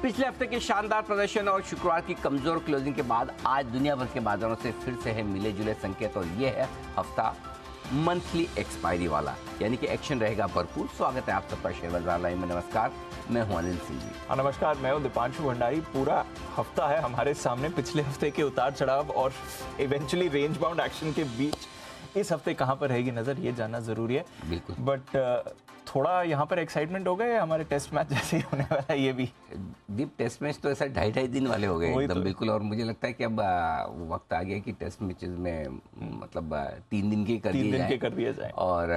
पिछले हफ्ते के शानदार प्रदर्शन और शुक्रवार की कमजोर क्लोजिंग के बाद आज दुनिया भर के बाजारों से फिर से है मिले जुले संकेत और ये है हफ्ता मंथली एक्सपायरी वाला, यानी कि एक्शन रहेगा भरपूर। स्वागत है आप सबका शेयर बाजार लाइव में। नमस्कार, मैं हूं अनिल सिंह जी। नमस्कार, मैं हूं दीपांशु भंडारी। पूरा हफ्ता है हमारे सामने, पिछले हफ्ते के उतार चढ़ाव और इवेंचुअली रेंज बाउंड एक्शन के बीच इस हफ्ते कहां पर रहेगी नजर, ये जानना जरूरी है। बिल्कुल, बट थोड़ा यहाँ पर एक्साइटमेंट हो गए, हमारे टेस्ट मैच जैसे ही होने वाला है ये भी। दीप टेस्ट मैच तो ऐसा 2.5 दिन वाले हो गए एकदम। तो। बिल्कुल, और मुझे लगता है कि अब वक्त आ गया कि टेस्ट मैचेस में मतलब 3 दिन के कर दिए जाए और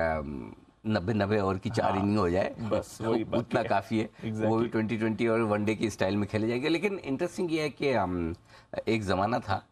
90 ओवर की 4 इनिंग हो जाए, बस वही उतना काफी है। Exactly. वो भी 2020 और वनडे की स्टाइल में खेले जाएंगे। लेकिन इंटरेस्टिंग ये है कि एक जमाना था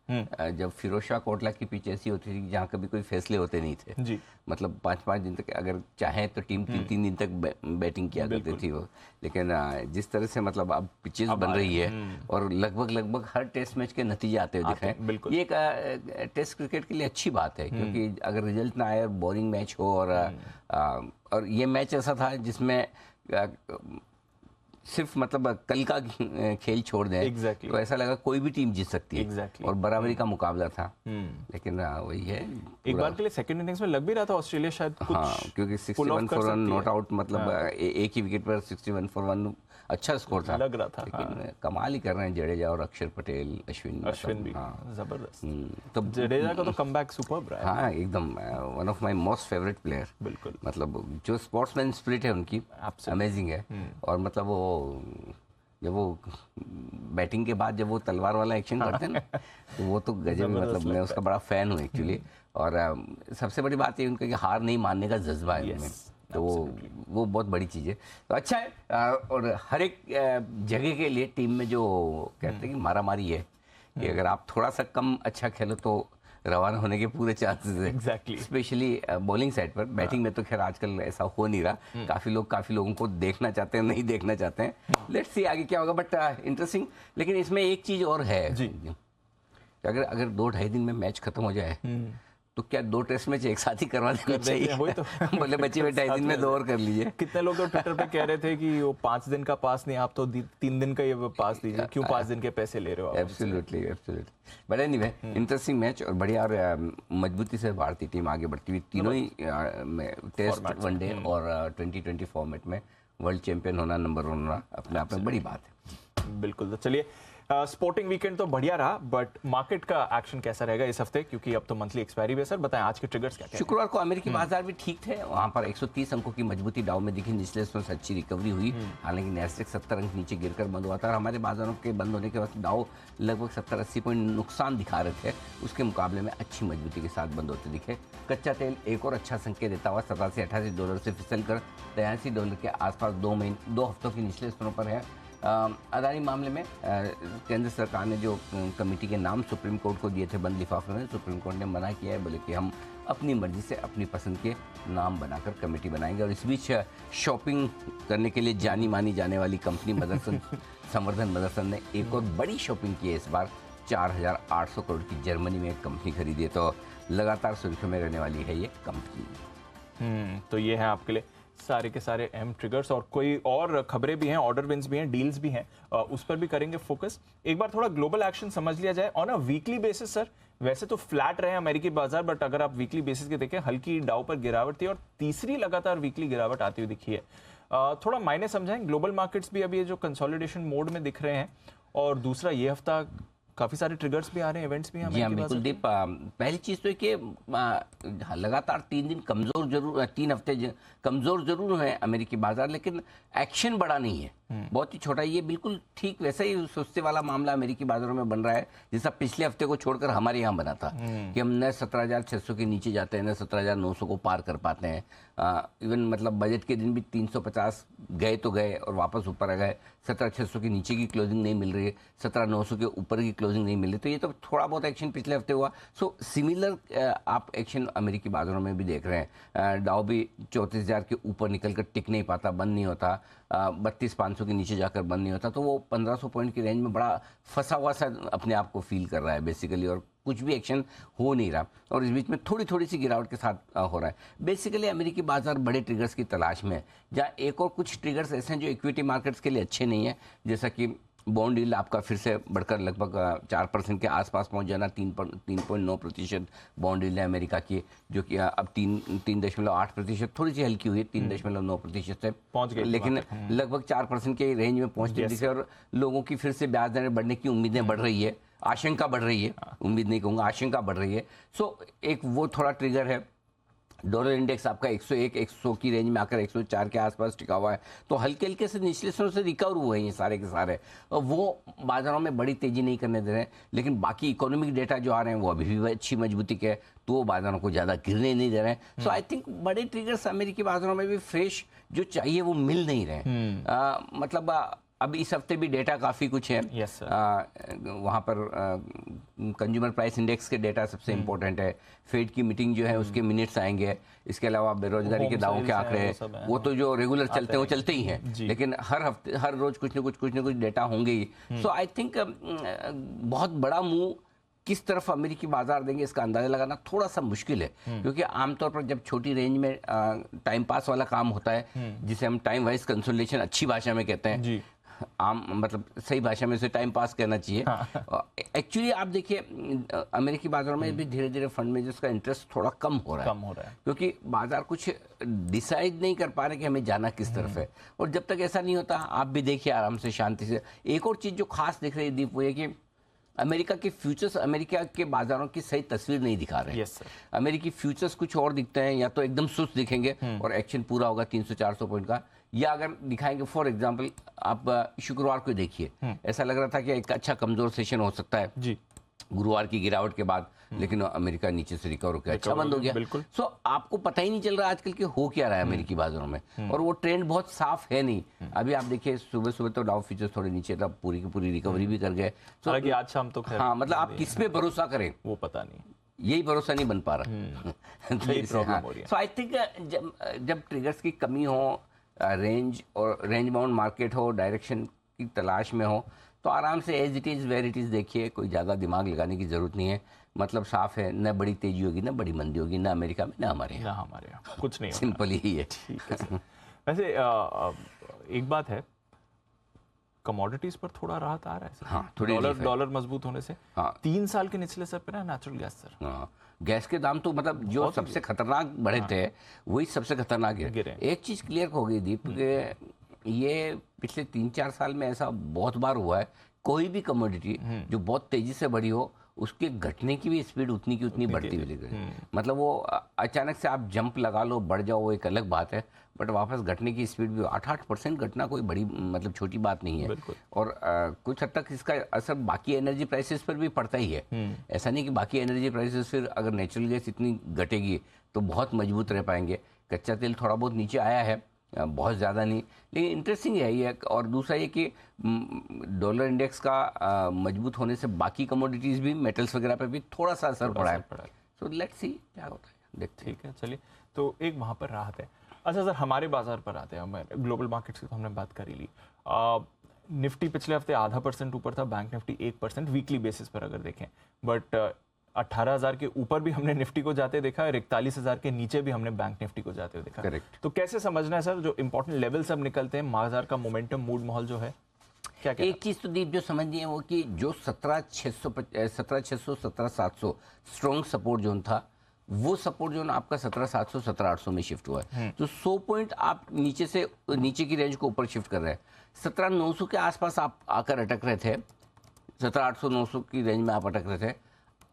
जब फिरोज शाह कोटला की पिच ऐसी होती थी जहाँ कभी कोई फैसले होते नहीं थे जी। मतलब 5-5 दिन तक अगर चाहे तो टीम 3 दिन तक बैटिंग किया करती थी वो। लेकिन जिस तरह से मतलब अब पिचेस बन रही है और लगभग हर टेस्ट मैच के नतीजे आते हुए दिख रहे हैं, ये एक टेस्ट क्रिकेट के लिए अच्छी बात है। क्योंकि अगर रिजल्ट ना आए और बोरिंग मैच हो और ये मैच ऐसा था जिसमें सिर्फ मतलब कल का खेल छोड़ दें तो ऐसा लगा कोई भी टीम जीत सकती है और बराबरी का मुकाबला था। लेकिन वही है, एक बार के लिए सेकंड इनिंग्स में लग भी रहा था ऑस्ट्रेलिया शायद कुछ, क्योंकि 61 फॉर 1 नॉट आउट, मतलब एक ही विकेट पर 61 फॉर 1 अच्छा स्कोर था, लग रहा था। लेकिन कमाल ही कर रहे हैं जडेजा और अक्षर पटेल, अश्विन भी जबरदस्त। तो जडेजा का तो कमबैक सुपर्ब रहा है। हाँ, एकदम one of my most favourite player. बिल्कुल, मतलब जो स्पोर्ट्समैन स्पिरिट है उनकी अमेजिंग है। और मतलब वो जब वो बैटिंग के बाद जब वो तलवार वाला एक्शन करते हैं ना तो वो तो गजब, मतलब मैं उसका बड़ा फैन हूँ एक्चुअली। और सबसे बड़ी बात ये उनका कि हार नहीं मानने का जज्बा है उनमें, तो वो बहुत बड़ी चीज़ है। तो अच्छा है। और हर एक जगह के लिए टीम में जो कहते हैं कि मारामारी है कि अगर आप थोड़ा सा कम अच्छा खेलो तो रवाना होने के पूरे चांसेस है। स्पेशली बॉलिंग साइड पर। बैटिंग में तो खैर आजकल ऐसा हो नहीं रहा, काफी लोगों को देखना चाहते हैं, नहीं देखना चाहते हैं। लेट्स सी आगे क्या होगा, बट इंटरेस्टिंग। लेकिन इसमें एक चीज और है जी। अगर 2-2.5 दिन में मैच खत्म हो जाए तो क्या 2 टेस्ट मैच एक साथ ही करवा देना चाहिए? वही तो बोले बच्चे में 2.5 दिन में 2 और कर लीजिए। कितने लोग तो ट्विटर पे कह रहे थे कि वो 5 दिन का पास नहीं, आप तो 3 दिन का ये पास दीजिए, क्यों 5 दिन के पैसे ले रहे हो आप? Absolutely. But anyway, interesting match और बढ़िया और मजबूती से भारतीय टीम आगे बढ़ती हुई तीनों ही टेस्ट, वनडे और 2020 फॉर्मेट में वर्ल्ड चैंपियन होना, नंबर 1 होना अपने आप में बड़ी बात है। बिल्कुल। तो चलिए, स्पोर्टिंग वीकेंड तो बढ़िया रहा, बट मार्केट का एक्शन कैसा रहेगा इस हफ्ते, क्योंकि अब तो मंथली एक्सपायरी है। सर बताएं आज के ट्रिगर्स क्या हैं? शुक्रवार को अमेरिकी बाजार भी ठीक थे, वहां पर 130 अंकों की मजबूती डाउ में दिखी, निचले हिस्सों से अच्छी रिकवरी हुई। हालांकि नैस्डैक 70 अंक नीचे गिरकर बंद हुआ था और हमारे बाजारों के बंद होने के वक्त डाउ लगभग 70-80 पॉइंट नुकसान दिखा रहे थे, उसके मुकाबले में अच्छी मजबूती के साथ बंद होते दिखे। कच्चा तेल एक और अच्छा संकेत देता हुआ $87 से $88 से फिसल कर $83 के आसपास 2 हफ्तों के निचले स्तरों पर है। अदानी मामले में केंद्र सरकार ने जो कमेटी के नाम सुप्रीम कोर्ट को दिए थे बंद लिफाफे में, सुप्रीम कोर्ट ने मना किया है, बोले कि हम अपनी मर्जी से अपनी पसंद के नाम बनाकर कमेटी बनाएंगे। और इस बीच शॉपिंग करने के लिए जानी मानी जाने वाली कंपनी मदरसन संवर्धन मदरसन ने एक और बड़ी शॉपिंग की है इस बार। 4,800 करोड़ की जर्मनी में एक कंपनी खरीदी है, तो लगातार सुर्खियों में रहने वाली है ये कंपनी। तो ये है आपके लिए सारे के सारे अहम ट्रिगर्स, और कोई और खबरें भी हैं, ऑर्डर विंस भी हैं, डील्स भी हैं, उस पर भी करेंगे फोकस। एक बार थोड़ा ग्लोबल एक्शन समझ लिया जाए on a weekly basis. Sir वैसे तो फ्लैट रहे अमेरिकी बाजार, बट अगर आप वीकली बेसिस के देखें, हल्की डाउ पर गिरावट थी और तीसरी लगातार वीकली गिरावट आती हुई दिखी है। थोड़ा मायने समझाएं, ग्लोबल मार्केट्स भी अभी ये जो कंसोलिडेशन मोड में दिख रहे हैं, और दूसरा ये हफ्ता काफी सारे ट्रिगर्स भी आ रहे हैं, इवेंट्स भी हैं। जी हाँ, बिल्कुल दीप। पहली चीज तो है कि लगातार 3 दिन कमजोर जरूर, 3 हफ्ते कमजोर जरूर है अमेरिकी बाजार, लेकिन एक्शन बड़ा नहीं है, बहुत ही छोटा। ये बिल्कुल ठीक वैसा ही सुस्ती वाला मामला अमेरिकी बाजारों में बन रहा है जैसा पिछले हफ्ते को छोड़कर हमारे यहाँ बना था कि हम न 17,600 के नीचे जाते हैं, न 17,900 को पार कर पाते हैं। इवन मतलब बजट के दिन भी 350 गए तो गए और वापस ऊपर आ गए। 17,600 के नीचे की क्लोजिंग नहीं मिल रही है, 17,900 के ऊपर की क्लोजिंग नहीं मिल रही। तो ये तो थोड़ा बहुत एक्शन पिछले हफ्ते हुआ। सो सिमिलर आप एक्शन अमेरिकी बाजारों में भी देख रहे हैं। डाउ भी 34,000 के ऊपर निकलकर टिक नहीं पाता, बंद नहीं होता, 32,500 के नीचे जाकर बंद नहीं होता, तो वो 1,500 पॉइंट की रेंज में बड़ा फंसा हुआ सा अपने आप को फील कर रहा है बेसिकली, और कुछ भी एक्शन हो नहीं रहा। और इस बीच में थोड़ी सी गिरावट के साथ हो रहा है। बेसिकली अमेरिकी बाजार बड़े ट्रिगर्स की तलाश में है, जहाँ एक और कुछ ट्रिगर्स ऐसे हैं जो इक्विटी मार्केट्स के लिए अच्छे नहीं है, जैसा कि बॉन्ड यील्ड आपका फिर से बढ़कर लगभग 4% के आसपास पहुंच जाना, 3.9% बॉन्ड यील्ड है अमेरिका की, जो कि अब 3.8%, थोड़ी सी हल्की हुई है, 3.9% से पहुंच गई, लेकिन लगभग 4% के रेंज में पहुंचती दिखे, और लोगों की फिर से ब्याज दरें बढ़ने की उम्मीदें बढ़ रही है, आशंका बढ़ रही है, उम्मीद नहीं कहूँगा, आशंका बढ़ रही है। सो एक वो थोड़ा ट्रिगर है। डॉलर इंडेक्स आपका 101-100 की रेंज में आकर 104 के आसपास टिका हुआ है, तो हल्के हल्के से निचले स्तरों से रिकवर हुए हैं ये सारे के सारे, और वो बाजारों में बड़ी तेजी नहीं करने दे रहे हैं। लेकिन बाकी इकोनॉमिक डेटा जो आ रहे हैं वो अभी भी अच्छी मजबूती के, तो वो बाजारों को ज़्यादा गिरने नहीं दे रहे हैं। सो आई थिंक बड़े ट्रिगर्स अमेरिकी बाजारों में भी फ्रेश जो चाहिए वो मिल नहीं रहे। मतलब अब इस हफ्ते भी डेटा काफ़ी कुछ है। Yes, sir. वहाँ पर कंज्यूमर प्राइस इंडेक्स के डेटा सबसे इम्पोर्टेंट है, फेड की मीटिंग जो है उसके मिनट्स आएंगे, इसके अलावा बेरोजगारी के दावों के आंकड़े, वो तो जो रेगुलर चलते हैं वो चलते ही हैं, लेकिन हर हफ्ते हर रोज कुछ न कुछ डेटा होंगे ही। सो आई थिंक बहुत बड़ा मूव किस तरफ अमेरिकी बाजार देंगे इसका अंदाजा लगाना थोड़ा सा मुश्किल है, क्योंकि आमतौर पर जब छोटी रेंज में टाइम पास वाला काम होता है, जिसे हम टाइम वाइज कंसोलिडेशन अच्छी भाषा में कहते हैं, आम मतलब सही भाषा में से टाइम पास कहना चाहिए। एक्चुअली आप देखिए अमेरिकी बाजारों में भी धीरे धीरे फंड मैनेजर्स का इंटरेस्ट थोड़ा कम हो रहा है, क्योंकि बाजार कुछ डिसाइड नहीं कर पा रहे कि हमें जाना किस तरफ है। और जब तक ऐसा नहीं होता, आप भी देखिए आराम से शांति से। एक और चीज़ जो खास दिख रही है दीप, वो है कि अमेरिका के फ्यूचर्स अमेरिका के बाजारों की सही तस्वीर नहीं दिखा रहे हैं। अमेरिकी फ्यूचर्स कुछ और दिखते हैं, या तो एकदम सुस्त दिखेंगे और एक्शन पूरा होगा 300-400 पॉइंट का, या अगर दिखाएंगे फॉर एग्जांपल आप शुक्रवार को देखिए, ऐसा लग रहा था कि एक अच्छा कमजोर सेशन हो सकता है जी गुरुवार की गिरावट के बाद, लेकिन अमेरिका नीचे से रिकवर होकर अच्छा बंद हो गया। सो आपको पता ही नहीं चल रहा आजकल कि हो क्या रहा है अमेरिकी बाजारों में, और वो ट्रेंड बहुत साफ है नहीं। अभी आप देखिए सुबह सुबह तो डाउ फ्यूचर्स थोड़े नीचे था, पूरी की पूरी रिकवरी भी कर गए। हालांकि आज शाम तो हाँ, मतलब आप किस पे भरोसा करें वो पता नहीं, यही भरोसा नहीं बन पा रहा। सो आई थिंक जब ट्रिगर्स की कमी हो, रेंज और रेंज बाउंड मार्केट हो, डायरेक्शन की तलाश में हो, तो आराम से as it is where it is देखिए, कोई ज़्यादा दिमाग लगाने की ज़रूरत नहीं है। मतलब साफ है, न बड़ी तेजी होगी न बड़ी मंदी होगी, न अमेरिका में न हमारे यहाँ कुछ नहीं, सिंपल ही है। ठीक है। वैसे एक बात है, कमोडिटीज पर थोड़ा राहत आ रहा है सर। हाँ, डॉलर मजबूत होने से। हाँ, 3 साल के निचले स्तर पे ना नेचुरल गैस सर। हाँ, गैस के दाम तो मतलब जो सबसे खतरनाक बढ़े थे वही सबसे खतरनाक गिरे। एक चीज़ क्लियर हो गई दीप, ये पिछले 3-4 साल में ऐसा बहुत बार हुआ है, कोई भी कमोडिटी जो बहुत तेजी से बढ़ी हो, उसके घटने की भी स्पीड उतनी की उतनी बढ़ती हुई दिख रही है। मतलब वो अचानक से आप जंप लगा लो, बढ़ जाओ, वो एक अलग बात है, बट वापस घटने की स्पीड भी 8% घटना कोई बड़ी मतलब छोटी बात नहीं है। और कुछ हद तक इसका असर बाकी एनर्जी प्राइसेस पर भी पड़ता ही है। ऐसा नहीं कि बाकी एनर्जी प्राइसेस फिर अगर नेचुरल गैस इतनी घटेगी तो बहुत मजबूत रह पाएंगे। कच्चा तेल थोड़ा बहुत नीचे आया है, बहुत ज़्यादा नहीं, लेकिन इंटरेस्टिंग है ये। और दूसरा ये कि डॉलर इंडेक्स का मजबूत होने से बाकी कमोडिटीज़ भी, मेटल्स वगैरह पे भी थोड़ा सा असर पड़ा है। सो लेट्स सी क्या होता है, देखते हैं। ठीक है, चलिए, तो एक वहाँ पर राहत है। अच्छा सर, हमारे बाजार पर आते हैं। ग्लोबल मार्केट्स की तो हमने बात कर ही ली। निफ्टी पिछले हफ्ते 0.5% ऊपर था, बैंक निफ्टी 1% वीकली बेसिस पर अगर देखें, बट 18,000 के ऊपर भी हमने निफ्टी को जाते देखा और 41,000 के नीचे भी हमने बैंक निफ्टी को जाते हुए देखा। करेक्ट। तो कैसे समझना है सर, जो इंपॉर्टेंट लेवल सब निकलते हैं, बाजार का मोमेंटम, मूड माहौल जो है क्या? एक चीज तो दीप जो समझनी है वो कि जो 17,600 17,700 स्ट्रॉन्ग सपोर्ट जोन था, वो सपोर्ट जोन आपका 17,700 17,800 में शिफ्ट हुआ है। तो 100 पॉइंट आप नीचे से नीचे की रेंज को ऊपर शिफ्ट कर रहे हैं। 17,900 के आसपास आप आकर अटक रहे थे, 17,800 900 की रेंज में आप अटक रहे थे।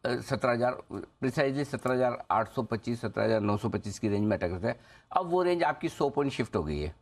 17,000 प्रिसाइजली 17,825 17,925 की रेंज में अटक रहे थे। अब वो रेंज आपकी 100 पॉइंट शिफ्ट हो गई है,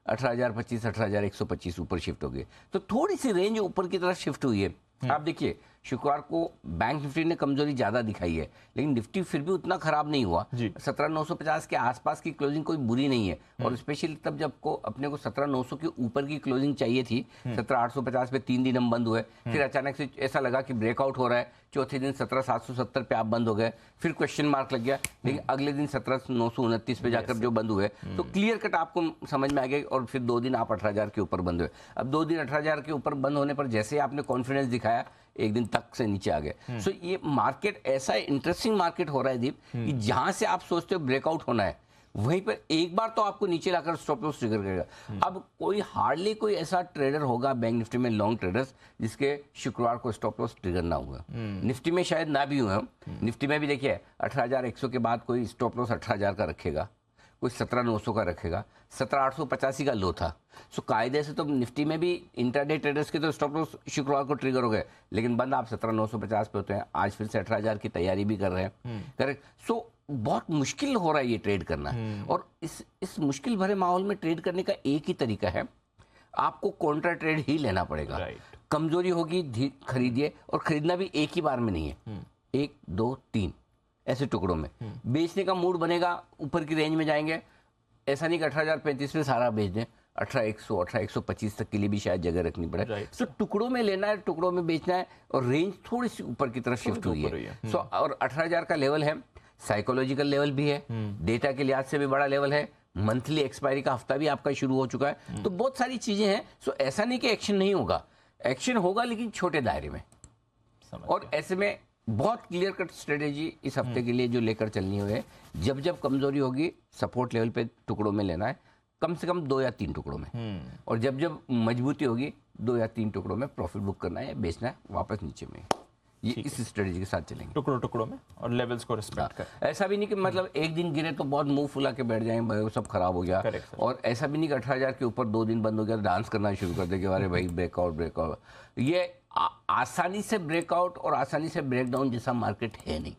18,025 18,125 ऊपर शिफ्ट हो गई। तो थोड़ी सी रेंज ऊपर की तरफ शिफ्ट हुई है। आप देखिए शुक्रवार को बैंक निफ्टी ने कमजोरी ज्यादा दिखाई है, लेकिन निफ्टी फिर भी उतना खराब नहीं हुआ। 17,950 के आसपास की क्लोजिंग कोई बुरी नहीं है, और स्पेशली तब जब को अपने को 17,900 के ऊपर की क्लोजिंग चाहिए थी। 17,850 पे 3 दिन हम बंद हुए, फिर अचानक से ऐसा लगा कि ब्रेकआउट हो रहा है, चौथे दिन 17,770 पे आप बंद हो गए, फिर क्वेश्चन मार्क लग गया, लेकिन अगले दिन 17,929 पे जाकर जो बंद हुए, तो क्लियर कट आपको समझ में आ गया। और फिर 2 दिन आप 18,000 के ऊपर बंद हुए। अब 2 दिन 18,000 के ऊपर बंद होने पर जैसे आपने कॉन्फिडेंस दिखाया, एक दिन तक से नीचे आ गए। सो ये मार्केट ऐसा इंटरेस्टिंग मार्केट हो रहा है दीप, कि जहां से आप सोचते हो ब्रेकआउट होना है, वहीं पर एक बार तो आपको नीचे लाकर स्टॉप लॉस ट्रिगर करेगा। अब कोई हार्डली कोई ऐसा ट्रेडर होगा बैंक निफ्टी में, लॉन्ग ट्रेडर्स, जिसके शुक्रवार को स्टॉप लॉस ट्रिगर ना हुआ। निफ्टी में शायद ना भी हुए। निफ्टी में भी देखिए 18,100 के बाद कोई स्टॉप लॉस 18,000 का रखेगा, कोई 17,900 का रखेगा, 17,885 का लो था। सो कायदे से तो निफ्टी में भी इंट्राडे ट्रेडर्स के तो स्टॉप लॉस शुक्रवार को ट्रिगर हो गए, लेकिन बंद आप 17,950 पे होते हैं। आज फिर से 18,000 की तैयारी भी कर रहे हैं। करेक्ट। सो बहुत मुश्किल हो रहा है ये ट्रेड करना। और इस मुश्किल भरे माहौल में ट्रेड करने का एक ही तरीका है, आपको कॉन्ट्रा ट्रेड ही लेना पड़ेगा। कमजोरी होगी खरीदिए, और खरीदना भी एक ही बार में नहीं है, 1 2 3 ऐसे टुकड़ों में। बेचने का मूड बनेगा, ऊपर की रेंज में जाएंगे। ऐसा नहीं कि 18,035 में सारा बेच दें, 18,100 18,125 तक के लिए भी शायद जगह रखनी पड़े। सो टुकड़ों में लेना है, टुकड़ों में बेचना है, और रेंज थोड़ी सी ऊपर की तरफ शिफ्ट हुई है। सो और 18,000 का लेवल है, साइकोलॉजिकल लेवल भी है, डेटा के लिहाज से भी बड़ा लेवल है, मंथली एक्सपायरी का हफ्ता भी आपका शुरू हो चुका है। तो बहुत सारी चीजें हैं। सो ऐसा नहीं कि एक्शन नहीं होगा, एक्शन होगा, लेकिन छोटे दायरे में। और ऐसे में बहुत क्लियर कट स्ट्रेटेजी इस हफ्ते के लिए जो लेकर चलनी है, जब जब कमजोरी होगी सपोर्ट लेवल पे टुकड़ों में लेना है, कम से कम 2 या 3 टुकड़ों में। और जब जब मजबूती होगी 2 या 3 टुकड़ों में प्रॉफिट बुक करना है, बेचना है वापस नीचे में। ये इस स्ट्रेटेजी के साथ चलेंगे, टुकड़ों में, और लेवल्स को रिस्पेक्ट कर। ऐसा भी नहीं कि मतलब एक दिन गिरे तो बहुत मुंह फुला के बैठ जाएं, भाई सब खराब हो गया। और ऐसा भी नहीं कि 18,000 के ऊपर 2 दिन बंद हो गया, डांस करना शुरू कर दे कि अरे भाई ब्रेकआउट। ये आसानी से ब्रेकआउट और आसानी से ब्रेकडाउन जैसा मार्केट है नहीं।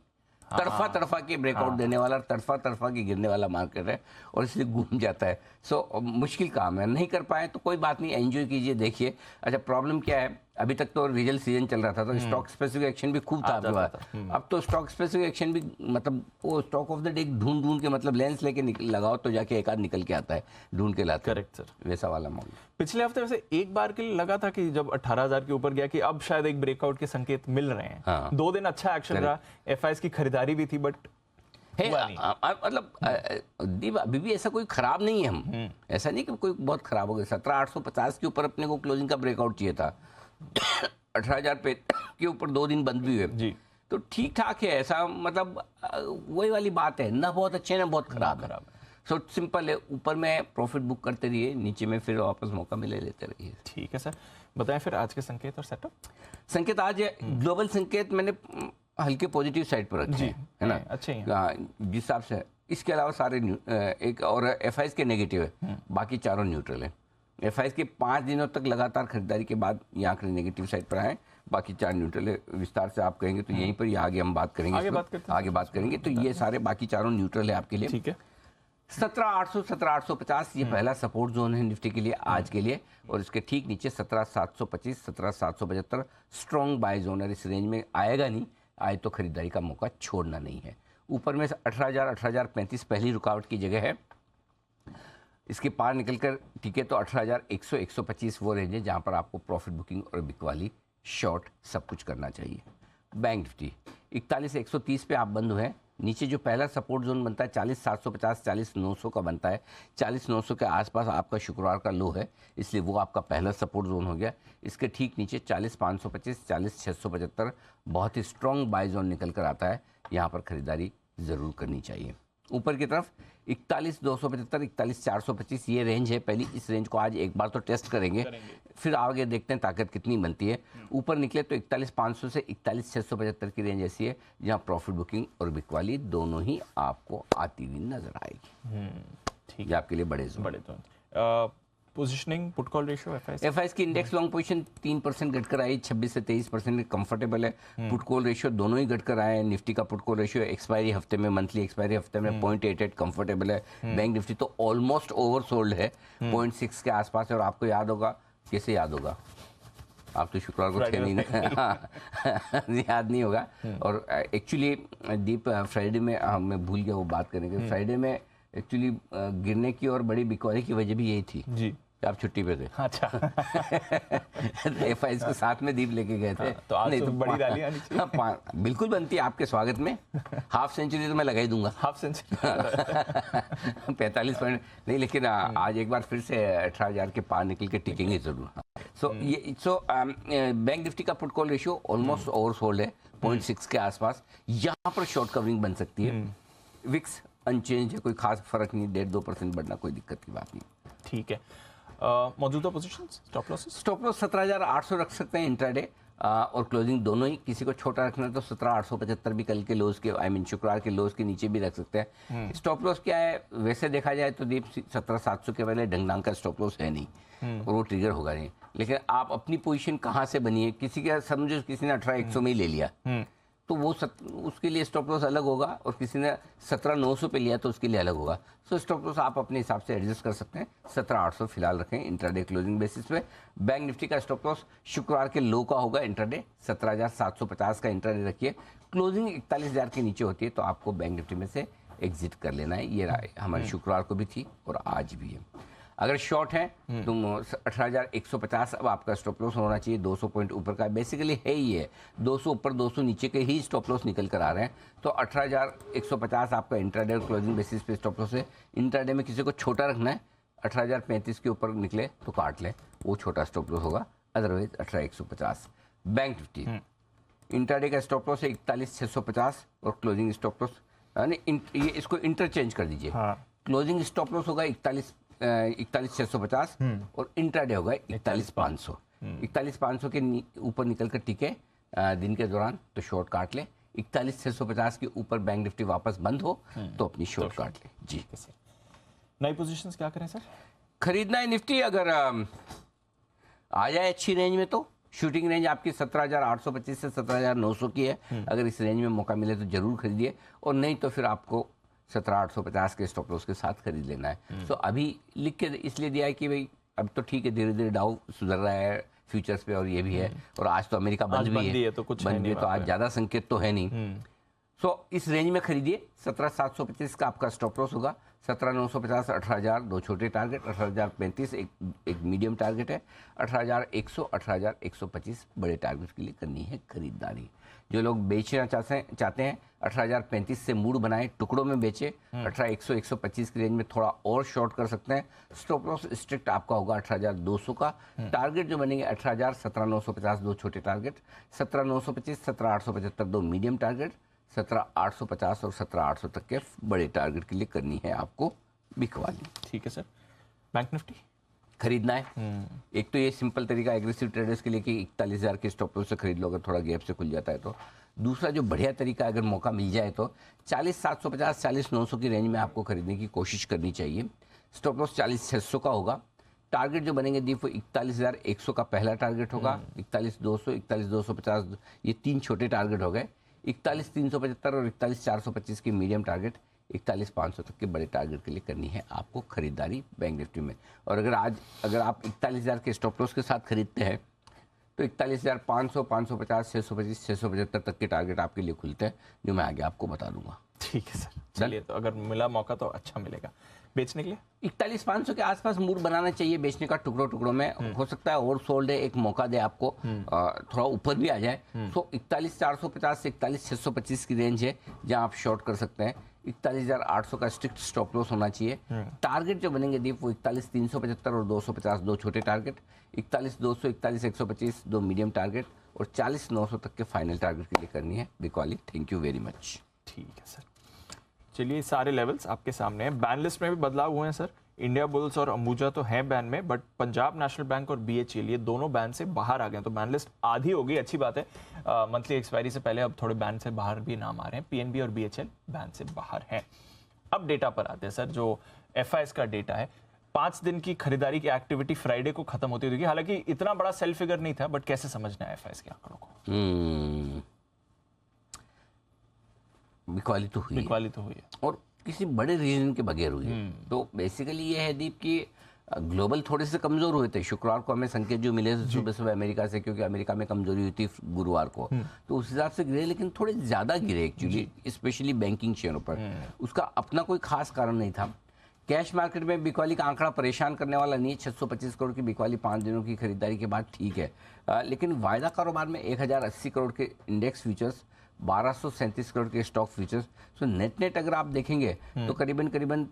तड़फा के ब्रेकआउट देने वाला, तड़फा के गिरने वाला मार्केट है, और इसलिए घूम जाता है। सो मुश्किल काम है, नहीं कर पाए तो कोई बात नहीं, एंजॉय कीजिए, देखिए। अच्छा, प्रॉब्लम क्या है, अभी तक तो रिजल्ट सीजन चल रहा था, तो स्टॉक स्पेसिफिक एक्शन भी खूब था आपके पास। अब तो स्टॉक स्पेसिफिक एक्शन भी, मतलब वो स्टॉक ऑफ द डे ढूंढ के, मतलब लेंस लेके लगाओ तो जाके एक आध निकल के आता है, ढूंढ के लाते। करेक्ट सर, वैसा वाला मॉडल। पिछले हफ्ते वैसे एक बार के लिए लगा था कि जब 18,000 के ऊपर गया कि अब शायद एक ब्रेकआउट के संकेत मिल रहे हैं। 2 दिन अच्छा एक्शन रहा, एफआईएस की खरीदारी भी थी, बट मतलब दीप अभी भी ऐसा कोई खराब नहीं है। हम ऐसा नहीं कि कोई बहुत खराब हो गया। 17,850 के ऊपर अपने को क्लोजिंग का ब्रेकआउट चाहिए था। 18,000 पे के ऊपर 2 दिन बंद भी हुए जी, तो ठीक ठाक है। ऐसा मतलब वही वाली बात है, ना बहुत अच्छे ना बहुत खराब है। सो सिंपल है, ऊपर में प्रॉफिट बुक करते रहिए, नीचे में फिर वापस मौका मिले लेते रहिए। ठीक है सर, बताएं फिर आज के संकेत और सेटअप। संकेत आज ग्लोबल संकेत मैंने हल्के पॉजिटिव साइड पर रखे हैं, है ना, अच्छे हैं जिस हिसाब से। इसके अलावा सारे एक और एफआईएस के नेगेटिव है, बाकी चारों न्यूट्रल है। एफआईएस के 5 दिनों तक लगातार खरीदारी के बाद ये आंकड़े नेगेटिव साइड पर आए, बाकी 4 न्यूट्रल है। विस्तार से आप कहेंगे तो यहीं पर ये आगे हम बात करेंगे, आगे बात करेंगे। तो ये सारे बाकी चारों न्यूट्रल है आपके लिए। ठीक है। 17,800 17,850 ये पहला सपोर्ट जोन है निफ्टी के लिए आज के लिए, और इसके ठीक नीचे 17,725 17,775 स्ट्रॉन्ग बाय जोन है। इस रेंज में आएगा नहीं, आए तो खरीदारी का मौका छोड़ना नहीं है। ऊपर में 18,000 18,035 पहली रुकावट की जगह है। इसके पार निकलकर ठीक है तो 18,100 125 वो रेंज है जहां पर आपको प्रॉफिट बुकिंग और बिकवाली शॉर्ट सब कुछ करना चाहिए। बैंक निफ्टी 41,130 पे आप बंद हुए हैं। नीचे जो पहला सपोर्ट जोन बनता है 40,750 40,900 का बनता है। 40,900 के आसपास आपका शुक्रवार का लो है, इसलिए वो आपका पहला सपोर्ट जोन हो गया। इसके ठीक नीचे 40,525 40,675 बहुत ही स्ट्रॉन्ग बाय जोन निकल कर आता है, यहाँ पर खरीदारी ज़रूर करनी चाहिए। ऊपर की तरफ 41,275 41,425 ये रेंज है पहली। इस रेंज को आज एक बार तो टेस्ट करेंगे, फिर आगे देखते हैं ताकत कितनी बनती है। ऊपर निकले तो 41,500 से 41,675 की रेंज ऐसी है जहां प्रॉफिट बुकिंग और बिकवाली दोनों ही आपको आती हुई नजर आएगी। ठीक है, आपके लिए बड़े zone. Positioning put call ratio FIS की इंडेक्स लॉन्ग पोजीशन 3% घटकर आई, 26 से 23% कंफर्टेबल है। पुट कॉल रेशियो दोनों ही घटकर आए हैं। निफ्टी का पुट कॉल रेशियो एक्सपायरी हफ्ते में, मंथली एक्सपायरी हफ्ते में 0.88 कंफर्टेबल है। बैंक निफ्टी तो ऑलमोस्ट ओवरसोल्ड है 0.6 के आसपास है। और आपको याद होगा, कैसे याद होगा, आप तो शुक्रवार को थे नहीं ना याद नहीं होगा। और एक्चुअली दीप फ्राइडे में मैं भूल गया वो बात करने के। फ्राइडे में एक्चुअली गिरने की और बड़ी बिकवाली की वजह भी यही थी जी, आप छुट्टी पे थे। अच्छा एफआईएस को साथ में दीप लेके गए थे। तो आज नहीं तो बड़ी रैली आनी चाहिए। बिल्कुल बनती है आपके स्वागत में। हाफ सेंचुरी तो मैं लगा ही दूंगा। हाफ सेंचुरी 45 पॉइंट नहीं, लेकिन आज एक बार फिर से 18,000 के पार निकल के टिकेंगे जरूर। बैंक निफ्टी का put call ratio almost oversold है 0.6 के आसपास। यहाँ पर शॉर्ट कवरिंग बन सकती है। विक्स अनचेंज है, कोई खास फर्क नहीं, 1.5-2% बढ़ना कोई दिक्कत की बात नहीं। ठीक है। मौजूदा position stop losses? Stop loss 17,800 रख सकते हैं इंट्राडे और क्लोजिंग दोनों ही। किसी को छोटा रखना है तो 17,875 भी कल के लोज के, आई मीन शुक्रवार के लोज के नीचे भी रख सकते हैं। स्टॉप लॉस क्या है वैसे देखा जाए तो दीप 17,700 के पहले ढंग का स्टॉप लॉस है नहीं और वो ट्रिगर होगा नहीं। लेकिन आप अपनी पोजीशन कहाँ से बनी है, किसी का समझो किसी ने 18,100 में ही ले लिया तो वो उसके लिए स्टॉप लॉस अलग होगा, और किसी ने 17,900 पे लिया तो उसके लिए अलग होगा। सो स्टॉप लॉस आप अपने हिसाब से एडजस्ट कर सकते हैं। 17,800 फिलहाल रखें इंट्राडे क्लोजिंग बेसिस पे। बैंक निफ्टी का स्टॉप लॉस शुक्रवार के लो का होगा इंट्राडे, 17,750 का इंट्राडे रखिए। क्लोजिंग 41,000 के नीचे होती है तो आपको बैंक निफ्टी में से एग्जिट कर लेना है। ये राय हमारी शुक्रवार को भी थी और आज भी है। अगर शॉर्ट है तो 18,150 अब आपका स्टॉप लॉस होना चाहिए, 200 पॉइंट ऊपर का बेसिकली है ही है। 200 ऊपर 200 नीचे के ही स्टॉप लॉस निकल कर आ रहे हैं। तो 18,150 आपका इंट्राडे और क्लोजिंग बेसिस पे स्टॉप लॉस है। इंट्राडे में किसी को छोटा रखना है, 18,035 के ऊपर निकले तो काट लें, वो छोटा स्टॉप लॉस होगा। अदरवाइज 18,150। बैंक निफ्टी इंट्राडे का स्टॉप लॉस है 41,650 और क्लोजिंग स्टॉप लॉस यानी ये इसको इंटरचेंज कर दीजिए। क्लोजिंग स्टॉप लॉस होगा 41,650 और इंट्राडे होगा 41,500। 41,500 के ऊपर निकल कर टिके दिन के दौरान तो शॉर्ट काट ले। 41,650 के ऊपर बैंक निफ्टी वापस बंद हो तो अपनी शॉर्ट काट ले। जी नई पोजीशंस क्या करें सर? खरीदना है निफ्टी अगर आ जाए अच्छी रेंज में तो शूटिंग रेंज आपकी 17,825 से 17,900 की है। अगर इस रेंज में मौका मिले तो जरूर खरीदिए, और नहीं तो फिर आपको 17,850 के स्टॉप लॉस के साथ खरीद लेना है। तो अभी लिख के इसलिए दिया है कि भाई अब तो ठीक है, धीरे धीरे डाउ सुधर रहा है फ्यूचर्स पे और ये भी है, और आज तो अमेरिका बंद भी है तो कुछ बंद भी है, तो आज ज़्यादा संकेत तो है नहीं। सो इस रेंज में खरीदिए। 17,725 का आपका स्टॉप लॉस होगा, 17,950 18,000 दो छोटे टारगेट, 18,035 एक मीडियम टारगेट है, 18,100 18,125 बड़े टारगेट के लिए करनी है खरीदारी। जो लोग बेचना चाहते हैं 18,035 से मूड बनाए, टुकड़ों में बेचे। 18,100 125 की रेंज में थोड़ा और शॉर्ट कर सकते हैं। स्टॉप लॉस स्ट्रिक्ट आपका होगा 18,200 का। टारगेट जो बनेंगे 18,000 17,950 दो छोटे टारगेट, 17,925 17,875 दो मीडियम टारगेट, 17,850 और 17,800 तक के बड़े टारगेट के लिए करनी है आपको बिकवाली। ठीक है सर। बैंक निफ्टी खरीदना है। एक तो ये सिंपल तरीका एग्रेसिव ट्रेडर्स के लिए कि 41,000 के स्टॉप लॉस से खरीद लो अगर थोड़ा गैप से खुल जाता है तो। दूसरा जो बढ़िया तरीका अगर मौका मिल जाए तो 40,750 40,900 की रेंज में आपको खरीदने की कोशिश करनी चाहिए। स्टॉप लॉस 40,600 का होगा। टारगेट जो बनेंगे दीप वो 41,100 का पहला टारगेट होगा, 41,200 41,250 ये तीन छोटे टारगेट हो गए, 41,375 और 41,425 की मीडियम टारगेट, 41,500 तक के बड़े टारगेट के लिए करनी है आपको खरीदारी बैंक निफ्टी में। और अगर आप 41,000 के स्टॉप लॉस के साथ खरीदते हैं तो 41,500 550 625 675 तक के टारगेट आपके लिए खुलते हैं, जो मैं आगे आपको बता दूंगा। ठीक है सर, चलिए तो अगर मिला मौका तो अच्छा मिलेगा बेचने के लिए। 41,500 के आसपास मूड बनाना चाहिए बेचने का, टुकड़ों टुकड़ों में। हो सकता है ओवर सोल्ड है, एक मौका दे आपको, थोड़ा ऊपर भी आ जाए। तो 41,450 से 41,625 की रेंज है जहां आप शॉर्ट कर सकते हैं। 41,800 का स्ट्रिक्ट स्टॉप लॉस होना चाहिए। टारगेट जो बनेंगे दीप वो 41,375 और 250 दो छोटे टारगेट, 41,200 41,125 दो मीडियम टारगेट और 40,900 तक के फाइनल टारगेट के लिए करनी है बिकवाली। Thank you very much. ठीक है सर, चलिए सारे लेवल्स आपके सामने हैं। बैन लिस्ट में भी बदलाव हुए हैं सर। इंडिया बुल्स और अंबुजा तो हैं बैन में, बट पंजाब नेशनल बैंक और BHEL ये दोनों बैन से बाहर आ गए हैं। तो बैन लिस्ट आधी हो गई, अच्छी बात है। मंथली एक्सपायरी से पहले अब थोड़े बैन से बाहर भी नाम आ रहे हैं। PNB और BHEL बैन से बाहर हैं। अब डेटा पर आते हैं सर, जो FIs का डेटा है। 5 दिन की खरीदारी की एक्टिविटी फ्राइडे को खत्म होती हुई, हालांकि इतना बड़ा सेल फिगर नहीं था, बट कैसे समझना है FIs के आंकड़ों को? बिकवाली तो हुई है और किसी बड़े रीजन के बगैर हुई है। तो बेसिकली ये है दीप कि ग्लोबल थोड़े से कमजोर हुए थे। शुक्रवार को हमें संकेत जो मिले सुबह सुबह अमेरिका से, क्योंकि अमेरिका में कमजोरी हुई थी गुरुवार को, तो उस हिसाब से गिरे, लेकिन थोड़े ज्यादा गिरे एक्चुअली, स्पेशली बैंकिंग शेयरों पर। उसका अपना कोई खास कारण नहीं था। कैश मार्केट में बिकवाली का आंकड़ा परेशान करने वाला नहीं है। 625 करोड़ की बिकवाली 5 दिनों की खरीदारी के बाद ठीक है, लेकिन वायदा कारोबार में 1080 करोड़ के इंडेक्स फ्यूचर्स, 1237 करोड़ के स्टॉक फ्यूचर्स। सो नेट अगर आप देखेंगे तो करीबन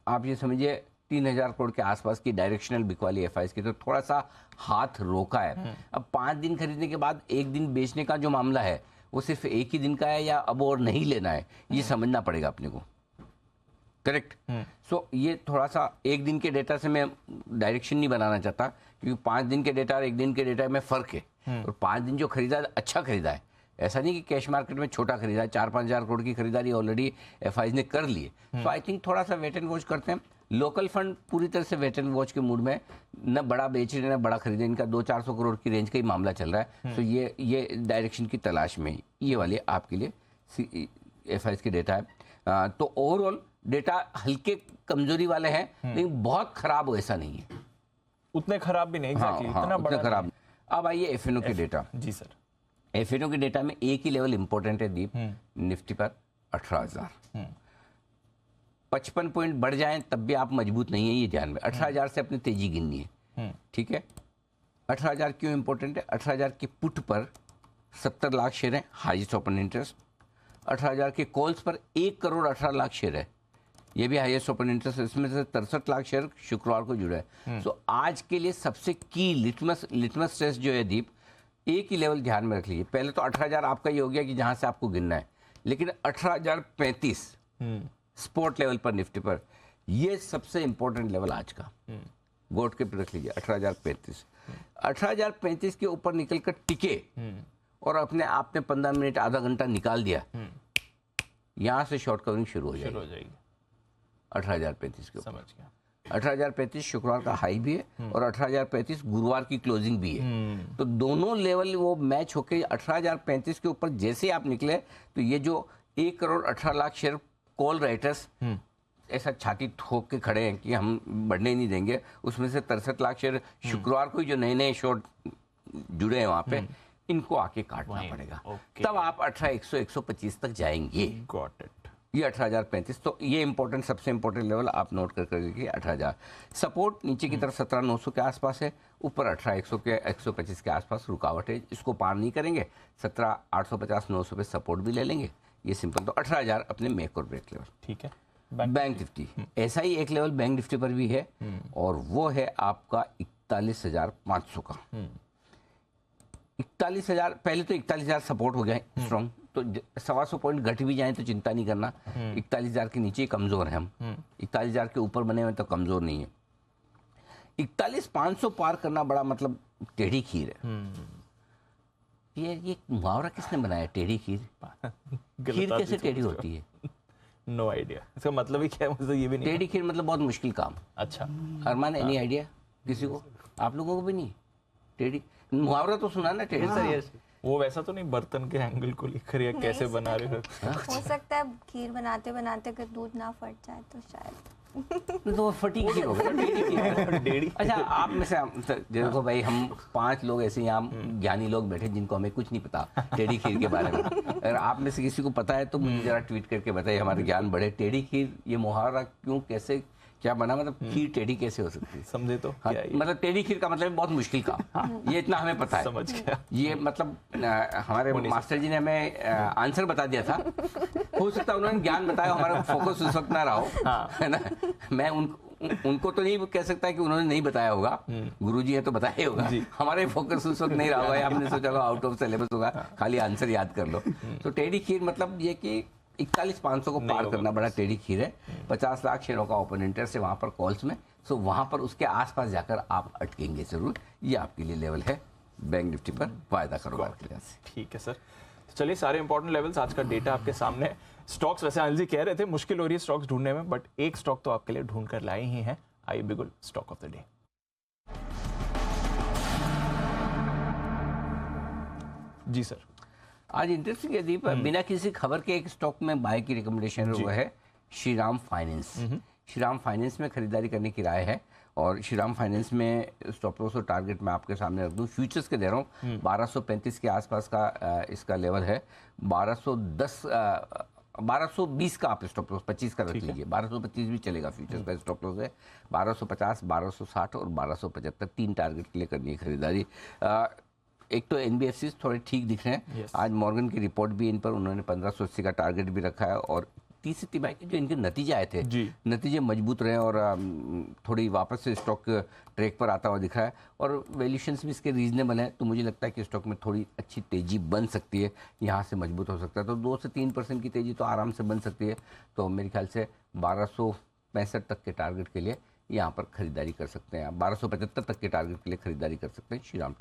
आप ये समझिए 3,000 करोड़ के आसपास की डायरेक्शनल बिकवाली FIs की, तो थोड़ा सा हाथ रोका है। अब 5 दिन खरीदने के बाद एक दिन बेचने का जो मामला है वो सिर्फ एक ही दिन का है या अब और नहीं लेना है, ये समझना पड़ेगा अपने को। करेक्ट। सो ये थोड़ा सा एक दिन के डेटा से मैं डायरेक्शन नहीं बनाना चाहता, क्योंकि 5 दिन के डेटा और एक दिन के डेटा में फर्क है। और 5 दिन जो खरीदा अच्छा खरीदा है, ऐसा नहीं कि कैश मार्केट में छोटा खरीदा है। 4-5 हज़ार करोड़ की खरीदारी ऑलरेडी एफआईज ने कर ली है। सो आई थिंक थोड़ा सा वेट एंड वॉच करते हैं। लोकल फंड पूरी तरह से वेट एंड वॉच के मूड में, न बड़ा बेच रहे न बड़ा खरीदे, इनका 200-400 करोड़ की रेंज का ही मामला चल रहा है। सो ये डायरेक्शन की तलाश में ये वाले आपके लिए एफआईज के डेटा है। तो ओवरऑल डेटा हल्के कमजोरी वाले हैं, लेकिन बहुत खराब हो ऐसा नहीं है। उतने खराब भी नहीं, एग्जैक्टली इतना उतने बड़ा खराब। अब आइए एफएनओ के डेटा। जी सर। एफएनओ के डेटा में एक ही लेवल इंपॉर्टेंट है दीप, निफ्टी पर 18,000। 55 पॉइंट बढ़ जाएं तब भी आप मजबूत नहीं है, ये ध्यान में। 18,000 से अपनी तेजी गिननी है, ठीक है। 18,000 क्यों इंपॉर्टेंट है? 18,000 के पुट पर 70 लाख शेयर है, हाईएस्ट ओपन इंटरेस्ट। 18,000 के कॉल्स पर 1 करोड़ 18 लाख शेयर है, ये भी हाईएस्ट ओपन इंटरेस्ट। इसमें से 63 लाख शेयर शुक्रवार को जुड़ा है। सो आज के लिए सबसे की लिटमस टेस्ट जो है दीप, एक ही लेवल ध्यान में रख लीजिए। पहले तो 18,000 आपका ये हो गया कि जहां से आपको गिनना है, लेकिन 18,035 स्पोर्ट लेवल पर निफ्टी पर, ये सबसे इंपॉर्टेंट लेवल आज का। गोट के पे रख लीजिए 18,035। 18,035 के ऊपर निकल कर टिके और अपने आप ने 15 मिनट आधा घंटा निकाल दिया, यहां से शॉर्ट कवरिंग शुरू हो जाएगी 18,035 के ऊपर। समझ गया। 18,035 शुक्रवार का हाई भी है और 18,035 गुरुवार की क्लोजिंग भी है। तो दोनों लेवल वो मैच होके 18,035 के ऊपर जैसे ही आप निकले, तो ये जो 1 crore 18 lakh share call writers ऐसा छाती ठोक के खड़े हैं कि हम बढ़ने नहीं देंगे, उसमें से 63 लाख शेयर शुक्रवार को जो नए नए शॉर्ट जुड़े हैं वहां पे, इनको आके काटना पड़ेगा। तब आप 18,100 125 तक जाएंगे। Got it. ये 18,035। तो ये इंपॉर्टेंट, सबसे इंपॉर्टेंट लेवल आप नोट कर रखिए 18,000। सपोर्ट नीचे की तरफ 17,900 के आसपास है, ऊपर 18,100 के 125 के आसपास रुकावट है। इसको पार नहीं करेंगे 17,850-900 पे सपोर्ट भी ले लेंगे, ये सिंपल। तो 18,000 अपने मेक और ब्रेक लेवल, ठीक है। बैंक निफ्टी ऐसा ही एक लेवल बैंक निफ्टी पर भी है, और वो है आपका 41,500 का। 41,000 पहले तो 41,000 सपोर्ट हो गया स्ट्रॉन्ग, तो 125 पॉइंट घट भी जाए तो चिंता नहीं करना। 41,000 के नीचे कमजोर है हम, 41,000 के ऊपर बने हुए तो कमजोर नहीं है। 41,500 पार करना बड़ा मतलब टेढ़ी खीर है। ये मुहावरा किसने बनाया, टेढ़ी खीर? खीर कैसे टेढ़ी होती है? नो आइडिया, इसका मतलब ही क्या है, मुझे ये भी नहीं। टेढ़ी खीर मतलब बहुत मुश्किल काम। अच्छा, अरमान, एनी आइडिया किसी को? आप लोगों को भी नहीं? टेढ़ी मुहावरा तो सुना ना, टेढ़ी सर। वो वैसा तो नहीं बर्तन के एंगल को लिख रही है, कैसे बना रहे हो? हो सकता है खीर बनाते बनाते अगर दूध ना फट जाए तो शायद तो वो फटी खीर हो गई, टेढ़ी। अच्छा, आप में से देखो भाई, हम 5 लोग ऐसे यहाँ ज्ञानी लोग बैठे जिनको हमें कुछ नहीं पता टेढ़ी खीर के बारे में। अगर आप में से किसी को पता है तो मुझे जरा ट्वीट करके बताइए, हमारे ज्ञान बढ़े। टेढ़ी खीर ये मुहावरा क्यों, कैसे, क्या बना, मतलब खीर टेढ़ी कैसे हो सकती है? समझे तो हाँ, क्या है? मतलब टेढ़ी खीर का मतलब बहुत मुश्किल काम। हाँ, ये इतना हमें पता है। समझ गया। ये मतलब हमारे मास्टर जी ने हमें आंसर बता दिया था। हो सकता है उन्होंने ज्ञान बताया, हमारा फोकस उस वक्त ना रहा हो, है ना। मैं उनको तो नहीं कह सकता कि उन्होंने नहीं बताया होगा, गुरुजी है तो बताया होगा। हमारे फोकस उस वक्त नहीं रहा होगा, आपने सोचा होगा आउट ऑफ सिलेबस होगा, खाली आंसर याद कर लो। तो टेढ़ी खीर मतलब ये कि 41,500 को पार करना बड़ा टेढ़ी खीर है। 50 लाख शेयरों का ओपन इंटरेस्ट है वहां पर कॉल्स में, सो वहां पर उसके आसपास जाकर आप अटकेंगे जरूर। ये आपके लिए लेवल है बैंक निफ्टी पर फायदा कारोबार के लिहाज से। ठीक है सर, तो चलिए सारे इंपॉर्टेंट लेवल्स, आज का डेटा आपके सामने है। स्टॉक्स वैसे अनिल जी कह रहे थे मुश्किल हो रही है स्टॉक्स ढूंढने में, बट एक स्टॉक तो आपके लिए ढूंढ कर लाए ही हैं। आइए Bigul stock of the day. जी सर, आज इंटरेस्टिंग है दीप, बिना किसी खबर के एक स्टॉक में बाय की रिकमेंडेशन हुआ है, श्रीराम फाइनेंस। श्रीराम फाइनेंस में खरीदारी करने की राय है, और श्रीराम फाइनेंस में स्टॉप लॉस और टारगेट मैं आपके सामने रख दूं। फ्यूचर्स के दे रहा हूँ 1235 के आसपास का इसका लेवल है। 1220 का आप स्टॉप लॉस 25 का रख लीजिए, 1225 भी चलेगा। फ्यूचर्स का स्टॉप लॉस है 1250, 1260 और 1275, 3 टारगेट के लिए करनी है खरीदारी। एक तो एनबीएफसी थोड़े ठीक दिख रहे हैं। आज मॉर्गन की रिपोर्ट भी इन पर, उन्होंने 1580 का टारगेट भी रखा है, और तीसरी तिमाही के जो इनके नतीजे आए थे, जी। नतीजे मजबूत रहे और थोड़ी वापस से स्टॉक ट्रैक पर आता हुआ दिख रहा है और वैल्यूएशंस भी इसके रीजनेबल हैं, तो मुझे लगता है कि स्टॉक में थोड़ी अच्छी तेजी बन सकती है, यहाँ से मजबूत हो सकता है। तो 2 से 3% की तेजी तो आराम से बन सकती है। तो मेरे ख्याल से 1265 तक के टारगेट के लिए यहाँ पर खरीदारी कर सकते हैं। 1275 तक के टारगेट के लिए खरीदारी कर सकते हैं। श्रीराम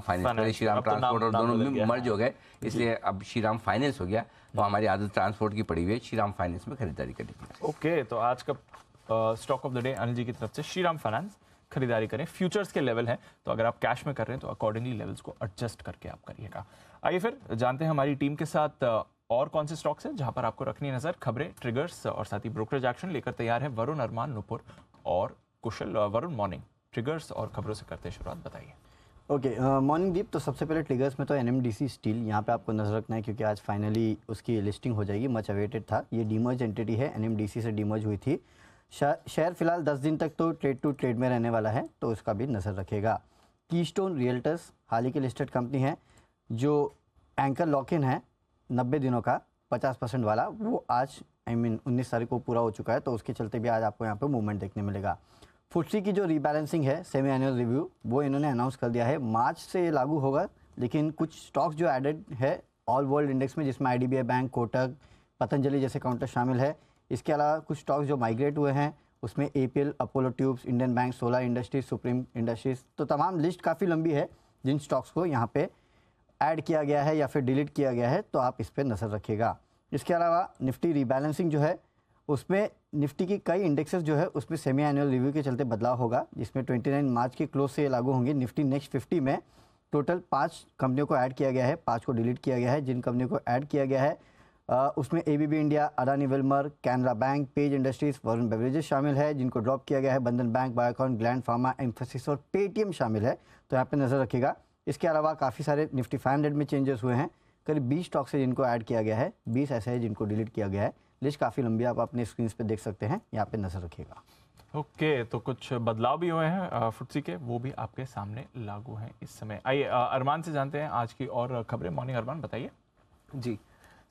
फाइनेंस, पहले श्रीराम अब तो ट्रांसपोर्ट और नाम दोनों बदल में गया। मर्ज हो गए, इसलिए अब श्रीराम फाइनेंस हो गया। तो हमारी आदत ट्रांसपोर्ट की पड़ी हुई है, श्रीराम फाइनेंस में खरीदारी करने की। ओके, तो आज का stock of the day Anil ji की तरफ से श्रीराम फाइनेंस खरीदारी करें। फ्यूचर्स के लेवल हैं, तो अगर आप कैश में कर रहे हैं तो अकॉर्डिंगली लेवल्स को एडजस्ट करके आप करिएगा। आइए फिर जानते हैं हमारी टीम के साथ और कौन से स्टॉक्स हैं जहां पर आपको रखनी है नजर। खबरें, ट्रिगर्स और साथ ही ब्रोकरेज एक्शन लेकर तैयार है वरुण, अरमान, नुपुर और कुशल। वरुण, मॉर्निंग, ट्रिगर्स और खबरों से करते हैं शुरुआत, बताइए। ओके, मॉर्निंग दीप। तो सबसे पहले ट्रिगर्स में तो एनएमडीसी स्टील, यहाँ पे आपको नजर रखना है क्योंकि आज फाइनली उसकी लिस्टिंग हो जाएगी। मच अवेटेड था। ये डीमर्ज एंटिटी है, एनएमडीसी से डीमर्ज हुई थी। शेयर फिलहाल 10 दिन तक तो ट्रेड टू ट्रेड में रहने वाला है, तो उसका भी नज़र रखेगा। कीस्टोन रियल्टर्स हाल ही की लिस्टेड कंपनी है। जो एंकर लॉक इन है 90 दिनों का 50% वाला, वो आज 19 तारीख को पूरा हो चुका है, तो उसके चलते भी आज आपको यहाँ पे मूवमेंट देखने मिलेगा। फुटसी की जो रीबैलेंसिंग है, सेमी एनुअल रिव्यू, वो इन्होंने अनाउंस कर दिया है। मार्च से ये लागू होगा, लेकिन कुछ स्टॉक्स जो एडेड है ऑल वर्ल्ड इंडेक्स में, जिसमें आईडीबीआई बैंक, कोटक, पतंजलि जैसे काउंटर शामिल है। इसके अलावा कुछ स्टॉक्स जो माइग्रेट हुए हैं, उसमें APL, Apollo tubes, Indian bank, solar industries, supreme industries, तो तमाम लिस्ट काफ़ी लंबी है जिन स्टॉक्स को यहाँ पे ऐड किया गया है या फिर डिलीट किया गया है, तो आप इस पर नज़र रखिएगा। इसके अलावा निफ्टी रीबैलेंसिंग जो है, उसमें निफ्टी की कई इंडेक्सेस जो है उसमें सेमी एनुअल रिव्यू के चलते बदलाव होगा, जिसमें 29 मार्च के क्लोज से लागू होंगे। निफ्टी नेक्स्ट 50 में टोटल 5 कंपनियों को ऐड किया गया है, 5 को डिलीट किया गया है। जिन कंपनियों को ऐड किया गया है उसमें ABB India, Adani Wilmer, Canara bank, page industries, Varun beverages शामिल है। जिनको ड्रॉप किया गया है बंधन bank, Biocon, gland pharma, emphasis और पेटीएम शामिल है, तो यहाँ पे नज़र रखिएगा। इसके अलावा काफ़ी सारे निफ्टी 500 में चेंजेस हुए हैं। करीब 20 स्टॉक्स है जिनको ऐड किया गया है, 20 ऐसे हैं जिनको डिलीट किया गया है। लिस्ट काफ़ी लंबी, आप अपने स्क्रीन पे देख सकते हैं, यहाँ पे नज़र रखिएगा। ओके, तो कुछ बदलाव भी हुए हैं फुटसी के, वो भी आपके सामने लागू हैं इस समय। आइए अरमान से जानते हैं आज की और खबरें। मॉर्निंग अरमान, बताइए। जी,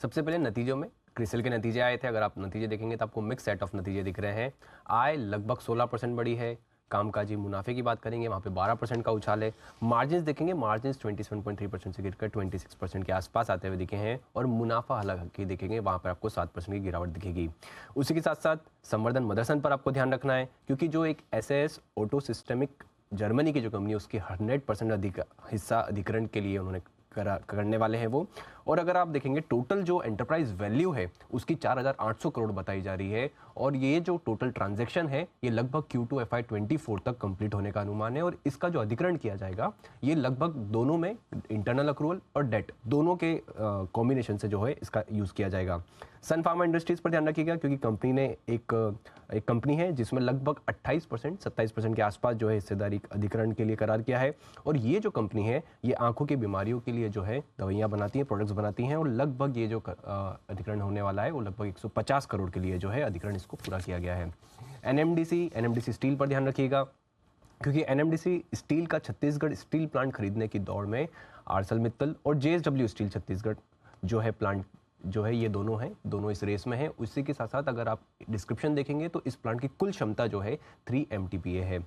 सबसे पहले नतीजों में क्रिसिल के नतीजे आए थे। अगर आप नतीजे देखेंगे तो आपको मिक्स सेट ऑफ नतीजे दिख रहे हैं। आय लगभग 16% बढ़ी है। कामकाजी मुनाफे की बात करेंगे, वहाँ पे 12% का उछाल है। मार्जिन्स देखेंगे, मार्जिन्स 27.3% से गिरकर 26% के आसपास आते हुए दिखे हैं। और मुनाफा हालांकि देखेंगे, वहाँ पर आपको 7% की गिरावट दिखेगी। उसी के साथ साथ संवर्धन मदरसन पर आपको ध्यान रखना है, क्योंकि जो एक एसएस ऑटो सिस्टमिक जर्मनी की जो कंपनी है, उसकी 100% हिस्सा अधिग्रहण के लिए उन्होंने करने वाले हैं वो। और अगर आप देखेंगे टोटल जो एंटरप्राइज वैल्यू है उसकी 4,800 करोड़ बताई जा रही है। और ये जो टोटल ट्रांजैक्शन है ये लगभग Q2 FY24 तक कंप्लीट होने का अनुमान है। और इसका जो अधिग्रहण किया जाएगा ये लगभग दोनों में इंटरनल अक्रूवल और डेट दोनों के कॉम्बिनेशन से जो है इसका यूज़ किया जाएगा। सन फार्मा इंडस्ट्रीज पर ध्यान रखिएगा, क्योंकि कंपनी ने एक कंपनी है जिसमें लगभग 28% के आसपास जो है हिस्सेदारी अधिग्रहण के लिए करार किया है। और ये जो कंपनी है ये आंखों की बीमारियों के लिए जो है दवाइयाँ बनाती है, प्रोडक्ट्स बनाती हैं। और लगभग ये जो अधिग्रहण होने वाला है वो लगभग 150 करोड़ के लिए जो है अधिग्रहण इसको पूरा किया गया है। एनएमडीसी स्टील पर ध्यान रखिएगा, क्योंकि एनएमडीसी स्टील का छत्तीसगढ़ स्टील प्लांट खरीदने की दौड़ में आर्सेलमित्तल और जेएसडब्ल्यू स्टील छत्तीसगढ़ जो है प्लांट जो है ये दोनों इस रेस में हैं। उसी के साथ साथ अगर आप डिस्क्रिप्शन देखेंगे तो इस प्लांट की कुल क्षमता जो है 3 MTPA है।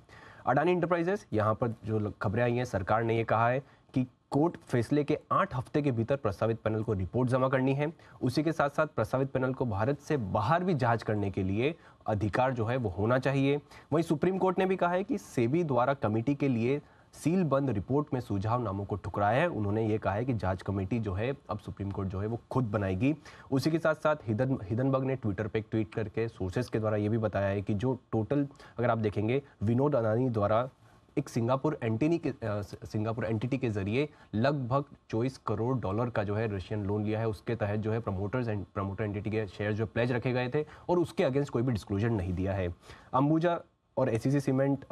अडानी इंटरप्राइजेस, यहाँ पर जो खबरें आई हैं, सरकार ने ये कहा है कि कोर्ट फैसले के 8 हफ्ते के भीतर प्रस्तावित पैनल को रिपोर्ट जमा करनी है। उसी के साथ साथ प्रस्तावित पैनल को भारत से बाहर भी जांच करने के लिए अधिकार जो है वो होना चाहिए। वहीं सुप्रीम कोर्ट ने भी कहा है कि सेबी द्वारा कमेटी के लिए सील बंद रिपोर्ट में सुझाव नामों को ठुकराया है। उन्होंने ये कहा है कि जांच कमेटी जो है अब सुप्रीम कोर्ट जो है वो खुद बनाएगी। उसी के साथ साथ हिडनबर्ग ने ट्विटर पे एक ट्वीट करके सोर्सेस के द्वारा ये भी बताया है कि जो टोटल अगर आप देखेंगे विनोद अडानी द्वारा एक सिंगापुर एंटिटी के जरिए लगभग $24 करोड़ का जो है रशियन लोन लिया है। उसके तहत जो है प्रमोटर एंटिटी के शेयर जो प्लेज रखे गए थे और उसके अगेंस्ट कोई भी डिस्क्लोजर नहीं दिया है। अंबुजा और एसीसी सीमेंट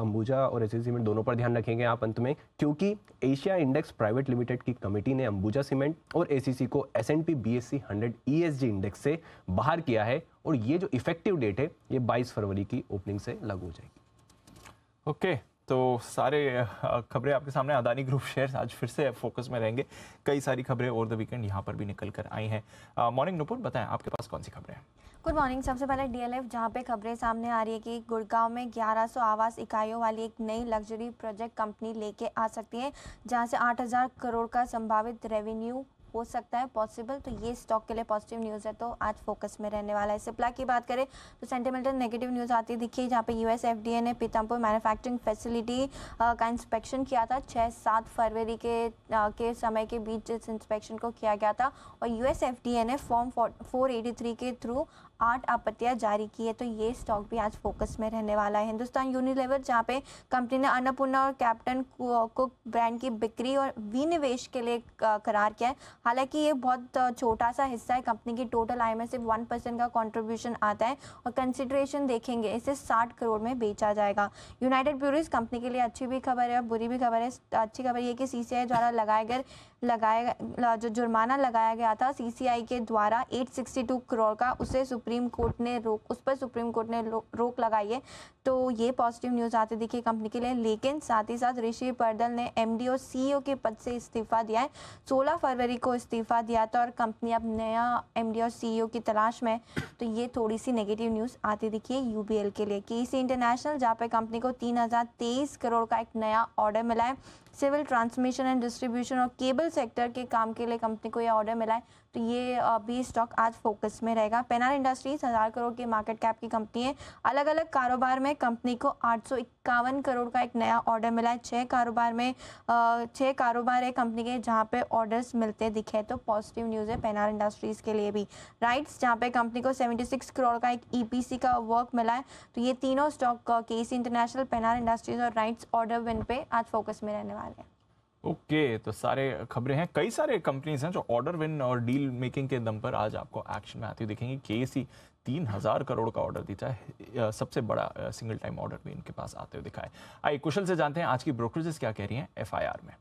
दोनों पर ध्यान रखेंगे आप अंत में, क्योंकि एशिया इंडेक्स प्राइवेट लिमिटेड की कमेटी ने अंबुजा सीमेंट और एसीसी को S&P BSE 100 ESG इंडेक्स से बाहर किया है। और ये जो इफेक्टिव डेट है ये 22 फरवरी की ओपनिंग से लागू हो जाएगी। ओके, तो सारे खबरें आपके सामने। अदानी ग्रुप शेयर्स आज फिर से फोकस में रहेंगे। कई सारी खबरें ओवर द वीकेंड यहाँ पर भी निकल कर आई हैं। मॉर्निंग नुपुर, बताएं आपके पास कौन सी खबरें हैं? Good morning. सबसे पहले डीएलएफ, जहां पे खबरें सामने आ रही है कि गुड़गांव में 1100 आवास इकाइयों वाली एक नई लग्जरी प्रोजेक्ट कंपनी लेके आ सकती है, जहां से 8000 करोड़ का संभावित रेवेन्यू हो सकता है पॉसिबल। तो ये स्टॉक के लिए पॉजिटिव न्यूज़ है, तो आज फोकस में रहने वाला है। सिप्ला की बात करें तो सेंटिमेंटल नेगेटिव न्यूज़ आती दिखी, जहाँ पे यूएस एफडीए ने पीतमपुर मैन्युफैक्चरिंग फैसिलिटी का इंस्पेक्शन किया था। 6-7 फरवरी के समय के बीच इस इंस्पेक्शन को किया गया था और यूएस एफडीए ने फॉर्म 483 के थ्रू 8 आपत्तियां जारी की है। तो ये स्टॉक भी आज फोकस में रहने वाला है। हिंदुस्तान यूनिलीवर, जहाँ पे कंपनी ने अन्नपूर्णा और कैप्टन कुक ब्रांड की बिक्री और विनिवेश के लिए करार किया है। हालांकि ये बहुत छोटा सा हिस्सा है, कंपनी की टोटल आय में सिर्फ 1% का कंट्रीब्यूशन आता है और कंसिडरेशन देखेंगे इसे 60 करोड़ में बेचा जाएगा। यूनाइटेड ब्रूअरीज कंपनी के लिए अच्छी भी खबर है और बुरी भी खबर है। अच्छी खबर ये कि सीसीआई द्वारा जो जुर्माना लगाया गया था सीसीआई के द्वारा 862 करोड़ का, उस पर सुप्रीम कोर्ट ने रोक लगाई है। तो ये पॉजिटिव न्यूज़ आती दिखी कंपनी के लिए। लेकिन साथ ही साथ ऋषि पर्दल ने एमडी और सीईओ के पद से इस्तीफा दिया है। 16 फरवरी को इस्तीफा दिया था और कंपनी अब नया एमडी और सीईओ की तलाश में। तो ये थोड़ी सी नेगेटिव न्यूज़ आती दिखी है यूबीएल के लिए। केसी इंटरनेशनल, जहाँ पे कंपनी को 3023 करोड़ का एक नया ऑर्डर मिला है। सिविल ट्रांसमिशन एंड डिस्ट्रीब्यूशन और केबल सेक्टर के काम के लिए कंपनी को यह ऑर्डर मिला है। तो ये भी स्टॉक आज फोकस में रहेगा। पेनार इंडस्ट्रीज 1000 करोड़ की मार्केट कैप की कंपनी है। अलग अलग कारोबार में कंपनी को 851 करोड़ का एक नया ऑर्डर मिला है। 6 कारोबार है कंपनी के जहाँ पे ऑर्डर्स मिलते दिखे। तो पॉजिटिव न्यूज़ है पेनार इंडस्ट्रीज के लिए भी। राइट्स, जहाँ पे कंपनी को 76 करोड़ का एक ईपीसी का वर्क मिला है। तो ये तीनों स्टॉक केसी इंटरनेशनल, पेनार इंडस्ट्रीज और राइट्स ऑर्डर विन पे आज फोकस में रहने वाले हैं। ओके, तो सारे खबरें हैं। कई सारे कंपनीज हैं जो ऑर्डर विन और डील मेकिंग के दम पर आज आपको एक्शन में आती हुई दिखेंगी। केसी 3000 करोड़ का ऑर्डर देता है, सबसे बड़ा सिंगल टाइम ऑर्डर भी इनके पास आते हुए दिखा है। आइए कुशल से जानते हैं आज की ब्रोकरेजेस क्या कह रही हैं एफआईआर में।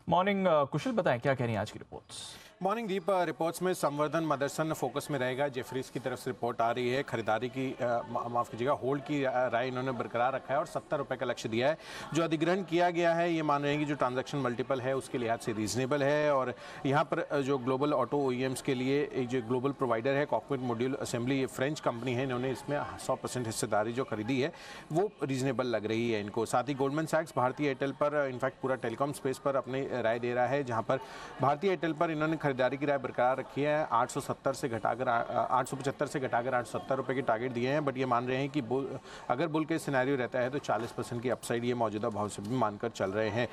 मॉर्निंग कुशल, बताएं क्या कह रही हैं आज की रिपोर्ट्स? मॉर्निंग दीप, रिपोर्ट्स में संवर्धन मदरसन फोकस में रहेगा। जेफरीज की तरफ से रिपोर्ट आ रही है। खरीदारी की माफ़ कीजिएगा, होल्ड की राय इन्होंने बरकरार रखा है और 70 रुपये का लक्ष्य दिया है। जो अधिग्रहण किया गया है ये मान रहे हैं कि जो ट्रांजैक्शन मल्टीपल है उसके लिहाज से रीजनेबल है। और यहाँ पर जो ग्लोबल ऑटो ओईएम्स के लिए एक जो ग्लोबल प्रोवाइडर है cockpit module assembly, French company है, इन्होंने इसमें 100% हिस्सेदारी जो खरीदी है वो रीजनेबल लग रही है इनको। साथ ही गोल्डमैन सैक्स भारतीय एयरटेल पर, इनफैक्ट पूरा टेलीकॉम स्पेस पर अपनी राय दे रहा है, जहाँ पर भारतीय एयरटेल पर इन्होंने खरीदारी की राय बरकरार रखी है। 875 से घटाकर 870 रुपए के टारगेट दिए हैं। बट ये मान रहे हैं कि अगर बुल के सिनेरियो रहता है तो 40% की अपसाइड ये मौजूदा भाव से भी मानकर चल रहे हैं।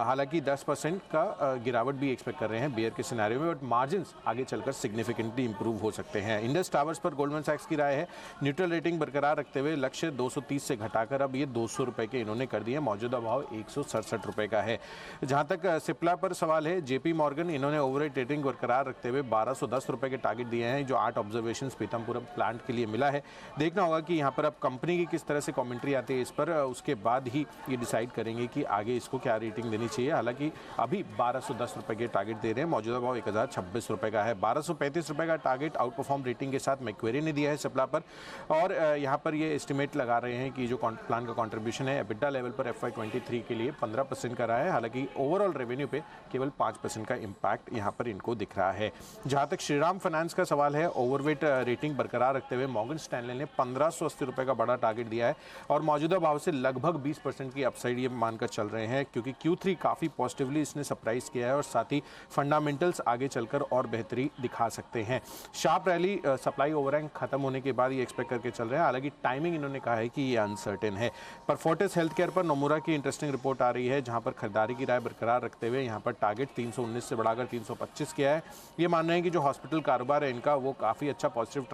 हालांकि 10% का गिरावट भी एक्सपेक्ट कर रहे हैं बेयर के सिनेरियो में, बट मार्जिन आगे चलकर सिग्निफिकेंटली इंप्रूव हो सकते हैं। इंडस टावर्स पर गोल्डमैन सैक्स की राय है न्यूट्रल रेटिंग बरकरार रखते हुए लक्ष्य 230 से घटाकर अब ये 200 रुपए के इन्होंने कर दिए। मौजूदा भाव 167 रुपए का है। जहां तक सिप्ला पर सवाल है, जेपी मॉर्गन इन्होंने ओवरहेड रेटिंग बरकरार रखते हुए 1210 रुपए के टारगेट दिए हैं, जो 8 ऑब्जर्वेशन पीतमपुरम प्लांट के लिए मिला है। देखना होगा कि यहाँ पर अब कंपनी की किस तरह से कमेंट्री आती है इस पर, उसके बाद ही ये डिसाइड करेंगे कि आगे इसको क्या रेटिंग देनी चाहिए। हालांकि अभी 1210 रुपए के टारगेट दे रहे हैं। मौजूदा भाव 1026 रुपए का है। 1235 रुपए का टारगेट आउट परफॉर्म रेटिंग के साथ मैक्वेरी ने दिया है सिप्ला पर। और यहाँ पर ये एस्टिमेट लगा रहे हैं कि जो प्लान का कॉन्ट्रीब्यूशन है एबिटा लेवल पर FY23 के लिए 15% का रहा है। हालांकि ओवरऑल रेवेन्यू पे केवल 5% का इम्पैक्ट यहाँ पर इनको दिख रहा है। जहां तक श्रीराम फाइनेंस का सवाल है, ओवरवेट रेटिंग बरकरार रखते हुए मॉर्गन स्टैनले ने 1580 रुपए का बड़ा टारगेट दिया है और मौजूदा भाव से लगभग 20% की अपसाइड ये मानकर चल रहे हैं, क्योंकि Q3 काफी पॉजिटिवली इसने सरप्राइज किया है और साथ ही फंडामेंटल्स आगे चलकर और बेहतरी दिखा सकते हैं। शार्प रैली सप्लाई ओवरहैंग खत्म होने के बाद ये एक्सपेक्ट करके चल रहे हैं। हालांकि टाइमिंग इन्होंने कहा है कि ये अनसर्टेन है। पर फोर्टिस हेल्थ केयर पर नोमुरा की इंटरेस्टिंग रिपोर्ट आ रही है, जहां पर खरीदारी की राय बरकरार रखते हुए यहाँ पर टारगेट 319 से बढ़ाकर 325 किया है। ये मान रहे हैं कि जो हॉस्पिटल कारोबार है इनका वो काफ़ी अच्छा पॉजिटिव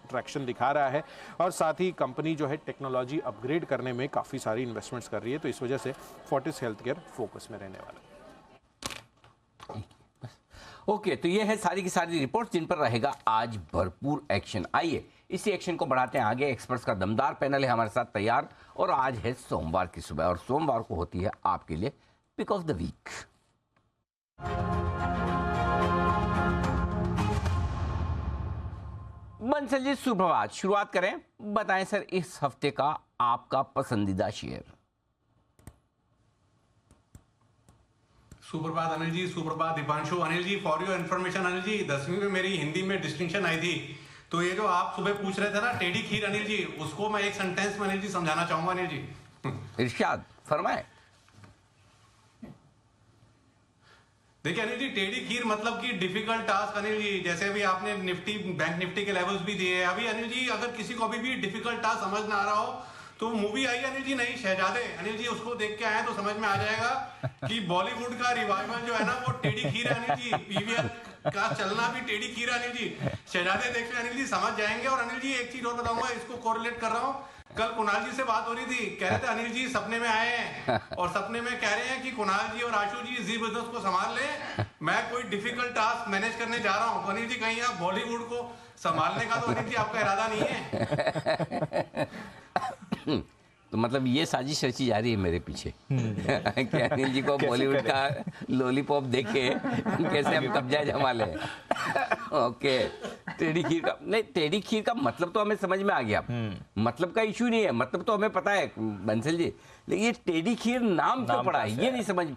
ट्रैक्शन दिखा रहा है और साथ ही कंपनी जो है टेक्नोलॉजी अपग्रेड करने में काफ़ी सारी इन्वेस्टमेंट्स कर रही है। तो इस वजह से फोर्टिस हेल्थ केयर फोकस में रहने वाला है। ओके, तो ये है सारी की सारी रिपोर्ट जिन पर रहेगा आज भरपूर एक्शन। आइए इसी एक्शन को बढ़ाते हैं आगे। एक्सपर्ट्स का दमदार पैनल है हमारे साथ तैयार और आज है सोमवार की सुबह और सोमवार को होती है आपके लिए pick of the week. Bansal ji सुप्रभात, शुरुआत करें, बताएं सर इस हफ्ते का आपका पसंदीदा शेयर। सुप्रभात अनिल जी, सुप्रभात Deepanshu. Anil ji, for your information Anil ji, 10वीं में मेरी हिंदी में डिस्टिंक्शन आई थी, तो ये जो आप सुबह पूछ रहे थे ना टेढ़ी खीर अनिल जी, उसको मैं एक सेंटेंस में अनिल जी समझाना चाहूंगा अनिल जी। इरशाद फरमाए। देखिए अनिल जी, टेढ़ी खीर मतलब कि डिफिकल्ट टास्क अनिल जी। जैसे अभी आपने निफ्टी, बैंक निफ्टी के लेवल्स भी दिए हैं। अभी अनिल जी अगर किसी को अभी भी डिफिकल्ट टास्क समझ ना आ रहा हो तो मूवी आई अनिल जी नई शहजादे, अनिल जी उसको देख के आए तो समझ में आ जाएगा कि बॉलीवुड का रिवाइवल जो है ना वो टेढ़ी खीर है अनिल जी। पीवीआर का चलना भी टेढ़ी खीर है अनिल जी। शहजादे देख ले अनिल जी, समझ जाएंगे। और अनिल जी एक चीज और बताऊंगा, इसको कोरिलेट कर रहा हूँ। कल कुणाल जी से बात हो रही थी, कह रहे थे अनिल जी सपने में आए हैं और सपने में कह रहे हैं कि कुणाल जी और आशु जी जी बिजनेस को संभाल लें, मैं कोई डिफिकल्ट टास्क मैनेज करने जा रहा हूं। तो अनिल जी कहीं आप बॉलीवुड को संभालने का तो अनिल जी आपका इरादा नहीं है? तो मतलब ये साजिश रची जा रही है मेरे पीछे कि अनिल जी को बॉलीवुड का लॉलीपॉप देखे कैसे हम कब्जा जमा लें। ओके, टेढ़ी खीर का नहीं, टेढ़ी खीर का मतलब तो हमें समझ में आ गया, मतलब का इशू नहीं है, मतलब तो हमें पता है बंसल जी, लेकिन ये टेढ़ी खीर नाम क्यों पड़ा है ये नहीं समझ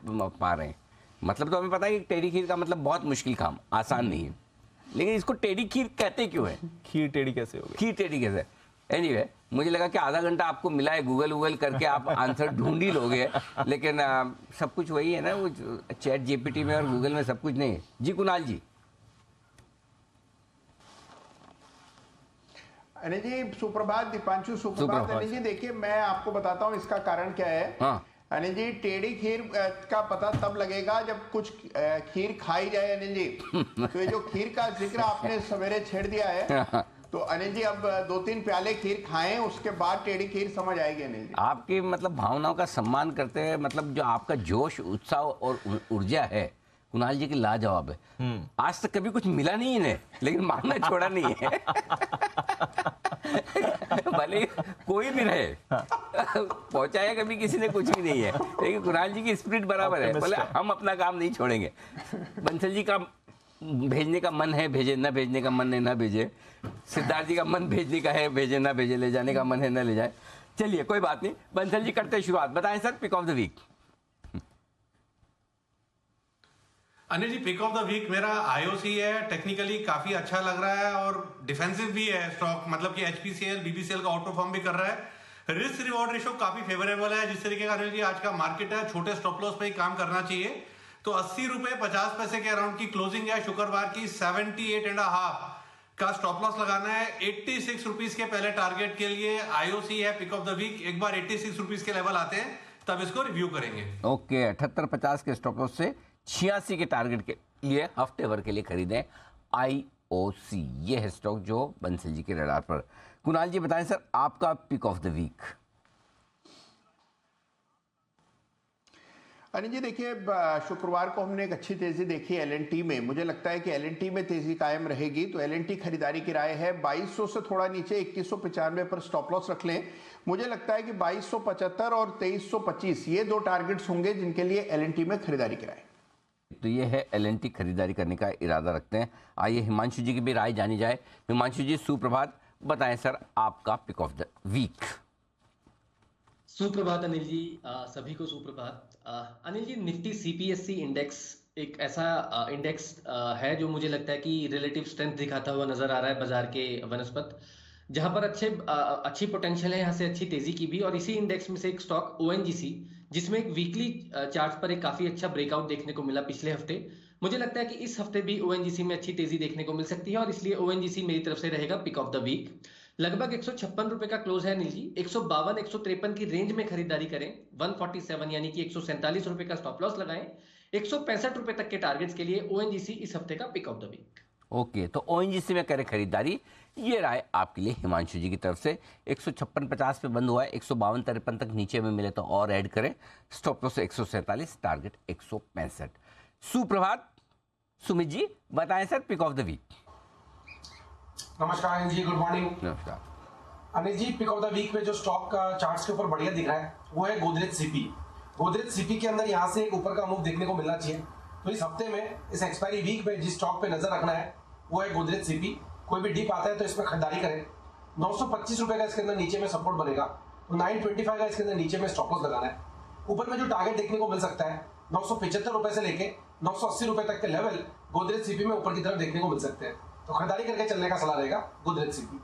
पा रहे हैं। मतलब तो हमें पता है कि टेढ़ी खीर का मतलब बहुत मुश्किल काम, आसान नहीं है, लेकिन इसको टेढ़ी खीर कहते क्यों है? खीर टेढ़ी कैसे होगी? खीर टेढ़ी कैसे? एनीवे, मुझे लगा कि आधा घंटा आपको मिला है, गूगल करके आप आंसर ढूंढ ही लोगे, लेकिन सब कुछ वही है ना, वो चैट जीपीटी में और गूगल में सब कुछ नहीं है। जी कुणाल जी। अनिल जी सुप्रभात, दीपांशु सुप्रभात। अनिल जी देखिए मैं आपको बताता हूँ इसका कारण क्या है। हाँ। अनिल जी टेढ़ी खीर का पता तब लगेगा जब कुछ खीर खाई जाए अनिल जी। तो ये जो खीर का जिक्र आपने सवेरे छेड़ दिया है, तो अनिल जी अब 2-3 प्याले खीर खाएं, उसके बाद टेढ़ी खीर समझ आएगी अनिल जी। आपकी मतलब भावनाओं का सम्मान करते हैं, मतलब जो आपका जोश, उत्साह और ऊर्जा है कुणाल जी की लाजवाब है। आज तक कभी कुछ मिला नहीं इन्हें, लेकिन मारना छोड़ा नहीं है। भले कोई भी रहे, पहुंचाया कभी किसी ने कुछ भी नहीं है, लेकिन कुणाल जी की स्पिरिट बराबर है, बोले हम अपना काम नहीं छोड़ेंगे। बंसल जी का भेजने का मन है भेजे, न भेजने का मन है न भेजे। सिद्धार्थ जी का मन भेजने का है, भेजे ना भेजे, ले जाने का मन है न ले जाए। चलिए कोई बात नहीं, बंसल जी करते शुरुआत, बताएं sir pick of the week. Anil ji pick of the week मेरा आईओसी है। टेक्निकली काफी अच्छा लग रहा है और डिफेंसिव भी है स्टॉक, मतलब कि एचपीसीएल बीबीसीएल का आउट परफॉर्म भी कर रहा है। रिस्क रिवॉर्ड रेशियो काफी फेवरेबल है। जिस तरीके का अनिल जी आज का मार्केट है, छोटे स्टॉप लॉस पे ही काम करना चाहिए। तो 80 रुपए 50 पैसे के अराउंड की क्लोजिंग है शुक्रवार की। 78.5 का स्टॉप लॉस लगाना है। 86 रुपीज के पहले टारगेट के लिए आईओसी है पिक ऑफ द वीक। एक बार 86 रुपीज के लेवल आते हैं तब इसको रिव्यू करेंगे। ओके, 78-50 के स्टॉप लॉस से 86 के टारगेट के लिए हफ्ते भर के लिए खरीदें आईओसी। ये है स्टॉक जो बंसल जी के रडार पर। कुणाल जी बताएं सर आपका pick of the week. Anil ji देखिए शुक्रवार को हमने एक अच्छी तेजी देखी एलएनटी में। मुझे लगता है कि एलएनटी में तेजी कायम रहेगी, तो एलएनटी खरीदारी की राय है। 2200 से थोड़ा नीचे 2195 पर स्टॉप लॉस रख लें। मुझे लगता है कि 2275 और 2325 ये दो टारगेट्स होंगे जिनके लिए एलएनटी में खरीदारी की राय। तो ये है एलएनटी खरीदारी करने का इरादा रखते हैं। आइए हिमांशु जी की भी राय जानी जाए। हिमांशु जी सुप्रभात, बताएं सर आपका पिक ऑफ द वीक। सुप्रभात अनिल जी, सभी को सुप्रभात। Anil ji Nifty CPSC index एक ऐसा इंडेक्स है जो मुझे लगता है कि रिलेटिव स्ट्रेंथ दिखाता हुआ नजर आ रहा है बाजार के वनस्पत, जहां पर अच्छी पोटेंशियल है, यहाँ से अच्छी तेजी की भी। और इसी इंडेक्स में से एक स्टॉक ओएनजीसी, जिसमें एक वीकली चार्ट पर एक काफी अच्छा ब्रेकआउट देखने को मिला पिछले हफ्ते। मुझे लगता है कि इस हफ्ते भी ओएनजीसी में अच्छी तेजी देखने को मिल सकती है और इसलिए ओएनजीसी मेरी तरफ से रहेगा पिक ऑफ द वीक। लगभग 156 रुपए का क्लोज है अनिल जी। 152 153 की रेंज में खरीदारी करें। 147 यानी कि 147 रुपए का स्टॉप लॉस लगाएं। 165 रुपए तक के टारगेट्स के लिए ओएनजीसी इस हफ्ते का pick of the week. Okay, तो ओएनजीसी में करें खरीदारी, ये राय आपके लिए हिमांशु जी की तरफ से। 156.50 पे बंद हुआ है, 152-53 तक नीचे में मिले तो और ऐड करें। Stop loss 147, target 165। सुप्रभात, सुमित जी बताएं sir pick of the week. नमस्कार अनिल जी, गुड मॉर्निंग। नमस्कार Anil ji, pick of the week में जो स्टॉक का चार्ट्स के ऊपर बढ़िया दिख रहा है वो है गोदरेज सीपी। गोदरेज सीपी के अंदर यहाँ से एक ऊपर का मूव देखने को मिलना चाहिए। तो इस हफ्ते में, इस एक्सपायरी वीक में जिस स्टॉक पे नजर रखना है वो है गोदरेज सीपी। कोई भी डिप आता है तो इसमें खरीदारी करें। 925 रुपए का इसके अंदर नीचे में सपोर्ट बनेगा, तो 925 का इसके अंदर नीचे में स्टॉप लॉस लगाना है। ऊपर में जो टारगेट देखने को मिल सकता है 975 रुपए से लेके 980 रुपए तक के लेवल गोदरेज सीपी में ऊपर की तरफ देखने को मिल सकते हैं, तो खरीदारी करके चलने का सलाह रहेगा Godrej CP.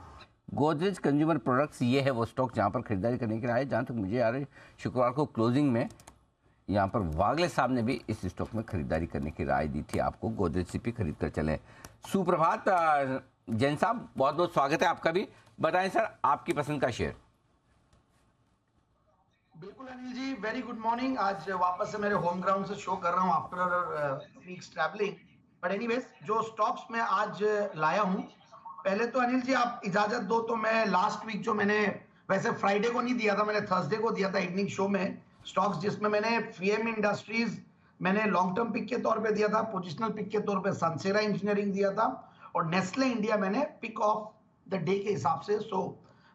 Godrej consumer products ये है वो स्टॉक जहाँ पर खरीदारी करने की राय है। जहाँ तक मुझे आ रही शुक्रवार को क्लोजिंग में यहाँ पर वागले साहब ने भी इस स्टॉक में खरीदारी करने की राय दी थी आपको, गोदरेज सीपी खरीद कर चलें। सुप्रभात जैन साहब, बहुत बहुत स्वागत है आपका भी। बताएं सर आपकी पसंद का शेयर। बिल्कुल Anil ji, very good morning. आज वापस से मेरे होम ग्राउंड से शो कर रहा हूँ after weeks travelling. But anyways, जो स्टॉक्स मैं आज लाया हूँ, पहले तो अनिल जी आप इजाजत दो तो मैं लास्ट वीक जो मैंने वैसे फ्राइडे को नहीं दिया था, मैंने थर्सडे को दिया था इवनिंग शो में स्टॉक्स, जिसमें मैंने फीएम इंडस्ट्रीज मैंने लॉन्ग टर्म पिक के तौर पे दिया था, पोजिशनल पिक के तौर पे सनसेरा इंजीनियरिंग दिया था, और नेस्ले इंडिया मैंने पिक ऑफ द डे के हिसाब से, सो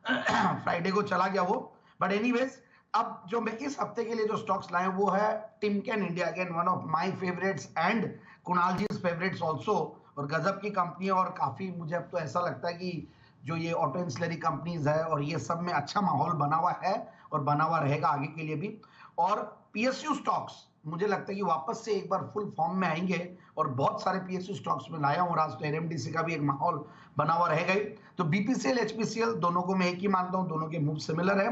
फ्राइडे को चला गया वो। बट एनीवेज, अब जो मैं इस हफ्ते के लिए जो स्टॉक्स लाए वो है Timken India, again one of my favourites and Kunal ji favourites also, और गजब की कंपनी है। और काफी मुझे अब तो ऐसा लगता है कि जो ये ऑटो इंसलरी कंपनीज है और ये सब में अच्छा माहौल बना हुआ है और बना हुआ रहेगा आगे के लिए भी। और पीएसयू स्टॉक्स मुझे लगता है कि वापस से एक बार फुल फॉर्म में आएंगे, और बहुत सारे पीएसयू स्टॉक्स में लाया हूँ। आज तो एनएमडीसी का भी एक माहौल बना हुआ रहेगा ही। तो बीपीसीएल एचपीसीएल दोनों को मैं एक ही मानता हूँ, दोनों के मूव सिमिलर है।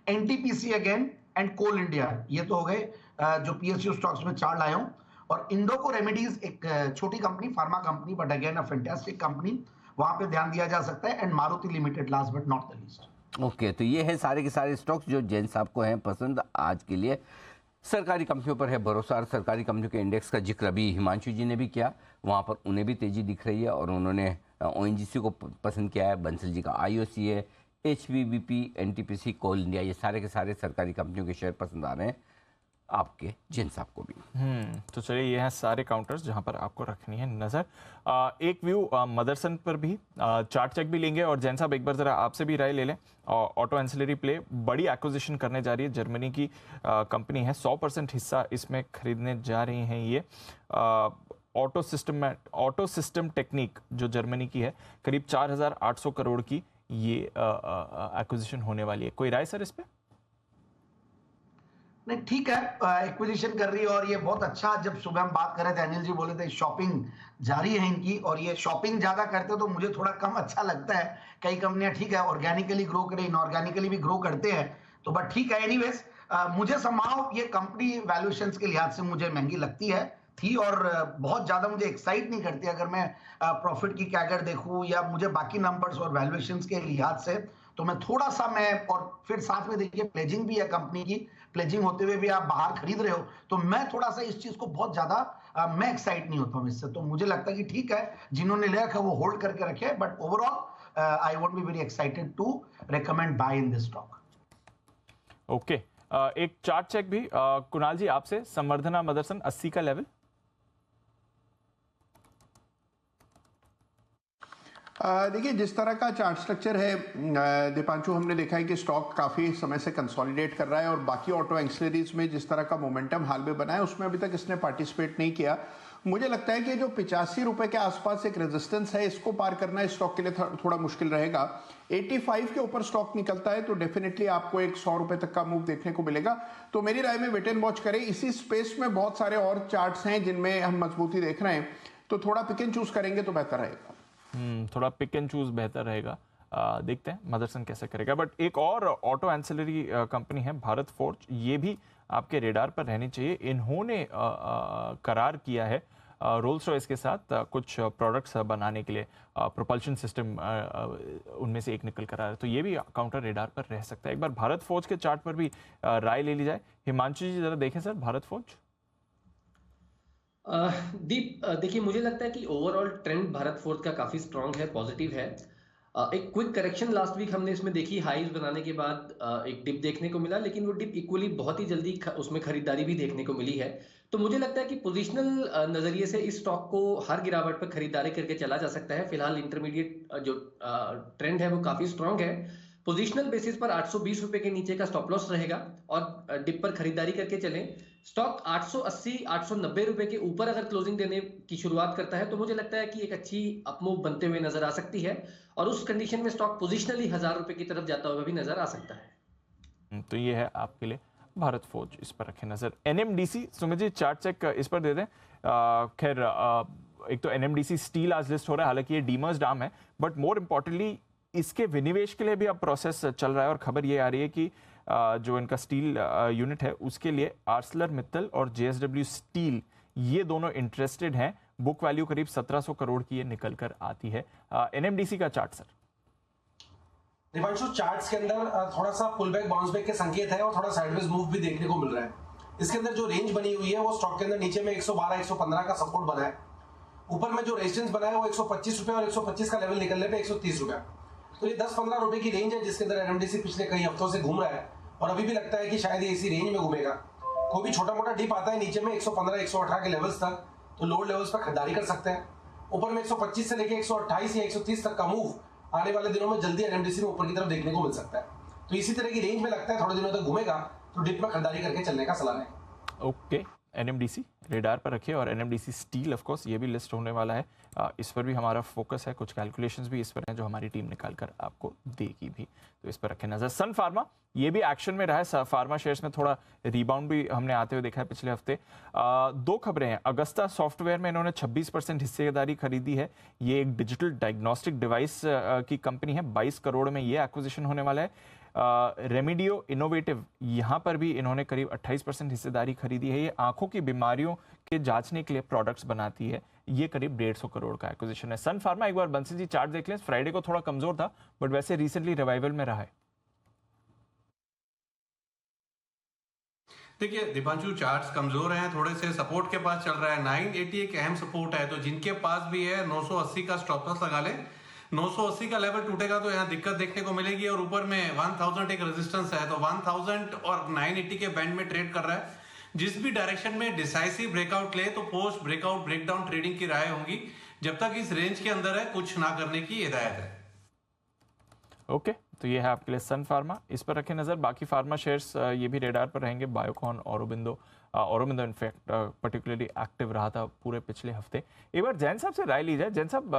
NTPC again and Coal India, ये तो हो गए जो पीएसयू स्टॉक्स में 4 लाया हूँ। और इंडोको रेमेडीज एक छोटी company, pharma company, but again a fantastic company, वहां पे ध्यान दिया जा सकता है। And Maruti limited last but not the least. Okay, तो ये है सारे के सारे स्टॉक्स जो जैन साहब को हैं पसंद आज के लिए। सरकारी कंपनियों पर है भरोसा, और सरकारी कंपनियों के इंडेक्स का जिक्र अभी हिमांशु जी ने भी किया, वहाँ पर उन्हें भी तेजी दिख रही है, और उन्होंने ओएनजीसी को पसंद किया है, बंसल जी का आईओसी है, एचवीबीपी, एनटीपीसी, कोल इंडिया, ये सारे के सारे सरकारी कंपनियों के शेयर पसंद आ रहे हैं आपके जैन साहब को भी। तो चलिए, ये हैं सारे काउंटर्स जहां पर आपको रखनी है नजर। एक व्यू मदरसन पर भी चार्ट चेक भी लेंगे, और जैन साहब एक बार जरा आपसे भी राय ले लें। ऑटो एंसिलरी प्ले बड़ी एक्विजिशन करने जा रही है, जर्मनी की कंपनी है, 100% हिस्सा इसमें खरीदने जा रही हैं ये। ऑटो सिस्टम टेक्निक जो जर्मनी की है, करीब 4,800 करोड़ की ये एक्विजिशन होने वाली है। कोई राय सर इस पे? नहीं, ठीक है, एक्विजिशन कर रही है, और ये बहुत अच्छा। जब सुबह हम बात कर रहे थे, अनिल जी बोले थे शॉपिंग जारी है इनकी, और ये शॉपिंग ज्यादा करते तो मुझे थोड़ा कम अच्छा लगता है। कई कंपनियां ठीक है ऑर्गेनिकली ग्रो करें, इनऑर्गेनिकली भी ग्रो करते हैं, तो बट ठीक है। एनीवेज, मुझे समाव ये कंपनी वैल्यूएशंस के लिहाज से मुझे महंगी लगती है थी, और बहुत ज्यादा मुझे एक्साइट नहीं करती अगर मैं प्रॉफिट की कैगर देखूं या मुझे बाकी नंबर्स और वैल्यूएशंस के लिहाज से। तो मैं थोड़ा सा और फिर साथ में देखिए प्लेजिंग भी है कंपनी की, प्लेजिंग होते हुए भी आप बाहर खरीद रहे हो, तो मैं थोड़ा सा इस चीज को बहुत ज्यादा मैं एक्साइट नहीं होता हूँ इससे। तो मुझे लगता है कि ठीक है, जिन्होंने ले रखा वो होल्ड करके रखे, but overall I won't be very excited to recommend buy in this stock. Okay, एक चार्ट चेक भी कुणाल जी आपसे, संवर्धना मदरसन 80 का लेवल। देखिए, जिस तरह का चार्ट स्ट्रक्चर है दीपांशु, हमने देखा है कि स्टॉक काफ़ी समय से कंसोलिडेट कर रहा है, और बाकी ऑटो एक्सलरीज में जिस तरह का मोमेंटम हाल में बना है उसमें अभी तक इसने पार्टिसिपेट नहीं किया। मुझे लगता है कि जो 85 रुपए के आसपास एक रेजिस्टेंस है, इसको पार करना इस स्टॉक के लिए थोड़ा मुश्किल रहेगा। 85 के ऊपर स्टॉक निकलता है तो डेफिनेटली आपको एक 100 रुपए तक का मूव देखने को मिलेगा। तो मेरी राय में वेट एंड वॉच करें। इसी स्पेस में बहुत सारे और चार्ट्स हैं जिनमें हम मजबूती देख रहे हैं, तो थोड़ा पिक एंड चूज करेंगे तो बेहतर रहेगा। थोड़ा पिक एंड चूज बेहतर रहेगा। देखते हैं मदरसन कैसे करेगा। बट एक और ऑटो एंसिलरी कंपनी है भारत फोर्ज, ये भी आपके रेडार पर रहनी चाहिए। इन्होंने करार किया है रोल्स रॉयस के साथ कुछ प्रोडक्ट्स बनाने के लिए, प्रोपल्शन सिस्टम उनमें से एक निकल कर आ रहा है, तो ये भी काउंटर रेडार पर रह सकता है। एक बार भारत फोर्ज के चार्ट पर भी राय ले ली जाए। हिमांशु जी जरा देखें सर भारत फोर्ज। दीप, देखिए मुझे लगता है कि ओवरऑल ट्रेंड भारत फोर्ज का काफी स्ट्रांग है, पॉजिटिव है। एक क्विक करेक्शन लास्ट वीक हमने इसमें देखी, हाईज बनाने के बाद एक डिप देखने को मिला, लेकिन वो डिप इक्वली बहुत ही जल्दी उसमें खरीदारी भी देखने को मिली है। तो मुझे लगता है कि पोजिशनल नजरिए से इस स्टॉक को हर गिरावट पर खरीदारी करके चला जा सकता है। फिलहाल इंटरमीडिएट जो ट्रेंड है वो काफी स्ट्रांग है। पोजिशनल बेसिस पर 820 रुपए के नीचे का स्टॉप लॉस रहेगा, और डिप पर खरीदारी करके चलें। स्टॉक 880 890 रुपए के ऊपर अगर क्लोजिंग देने की शुरुआत करता है तो मुझे लगता है कि एक अच्छी अपमूव बनते हुए नजर आ सकती है, और उस कंडीशन में स्टॉक पोजिशनली 1000 रुपए की तरफ जाता हुआ भी नजर आ सकता है। तो ये है आपके लिए भारत फोर्ज, इस पर रखें नजर। NMDC, Sumit ji chart check इस पर दे दें। खैर एक तो एनएमडीसी स्टील आज लिस्ट हो रहा है, हालांकि ये डीमर्ज्ड आर्म है, बट मोर इंपॉर्टेंटली इसके विनिवेश के लिए भी अब प्रोसेस चल रहा है, और खबर ये आ रही है कि जो इनका स्टील यूनिट है उसके लिए आर्सलर मित्तल और जेएसडब्ल्यू स्टील ये दोनों इंटरेस्टेड हैं। बुक वैल्यू करीब 1700 करोड़ की ये निकल कर आती है। एनएमडीसी का चार्ट सर। दिवांशु, चार्ट्स के अंदर थोड़ा सा पुल बैक बाउंस बैक के संकेत है और थोड़ा साइडवेज मूव भी देखने को मिल रहा है। इसके अंदर जो रेंज बनी हुई है वो स्टॉक के अंदर नीचे में 112 115 का सपोर्ट बना है, ऊपर में जो रेजिस्टेंस बना है वो 125 रुपए और 125 का लेवल निकलने पे 130 रुपए। तो ये 10-15 रुपए की रेंज है जिसके अंदर एनएमडीसी पिछले कई हफ्तों से घूम रहा है, और अभी भी लगता है कि शायद ये इसी रेंज में घूमेगा। कोई भी छोटा मोटा डिप आता है नीचे में 115 118 के लेवल्स तक, तो लोअर लेवल्स पर खरीदारी कर सकते हैं। ऊपर में 125 से लेकर 128 या 130 तक का मूव आने वाले दिनों में जल्दी एनएमडीसी में ऊपर की तरफ देखने को मिल सकता है। तो इसी तरह की रेंज में लगता है थोड़े दिनों तक घूमेगा, तो डिप में खरीदारी करके चलने का सलाह है। ओके, एनएमडीसी रेडार पर रखिए, और एनएमडीसी स्टील ऑफ कोर्स ये भी लिस्ट होने वाला है। इस पर भी हमारा फोकस है, कुछ कैलकुलेशंस भी इस पर हैं जो हमारी टीम निकाल कर आपको देगी भी, तो इस पर रखें नजर। सन फार्मा ये भी एक्शन में रहा है, फार्मा शेयर्स में थोड़ा रिबाउंड भी हमने आते हुए देखा है पिछले हफ्ते। दो खबरें हैं। अगस्ता सॉफ्टवेयर में इन्होंने 26% हिस्सेदारी खरीदी है। ये एक डिजिटल डायग्नोस्टिक डिवाइस की कंपनी है, 22 करोड़ में ये एक्विजिशन होने वाला है। रेमिडियो इनोवेटिव, यहाँ पर भी इन्होंने करीब 28% हिस्सेदारी खरीदी है। ये आंखों की बीमारियों के जांचने के लिए प्रोडक्ट्स बनाती है। ये करीब 150 करोड़ का एक्विजिशन है। सन फार्मा, एक बार बंसी जी चार्ट देख लें। फ्राइडे को थोड़ा कमजोर था, बट वैसे रिसेंटली रिवाइवल में रहा है। देखिए दीपांशु, चार्ट्स कमजोर हैं, थोड़े से सपोर्ट के पास चल रहा है। 980 एक अहम सपोर्ट है, तो जिनके पास भी है 980 का स्टॉप लॉस लगा ले। 980 का लेवल टूटेगा तो यहाँ दिक्कत देखने को मिलेगी, और ऊपर में 1000 एक रेजिस्टेंस है, तो 1000 और 980 के बैंड में ट्रेड कर रहा है। जिस भी डायरेक्शन में डिसाइसिव ब्रेकआउट ले तो पोस्ट ब्रेकआउट ब्रेकडाउन ट्रेडिंग की राय होगी। जब तक इस रेंज के अंदर है कुछ ना करने की हिदायत है। ओके, तो ये है आपके लिए सन फार्मा, इस पर रखें नजर। बाकी फार्मा शेयर्स ये भी रेडार पर रहेंगे। Biocon, Aurobindo in fact particularly active रहा था पूरे पिछले हफ्ते। एक बार जैन साहब से राय ली जाए। जैन साहब,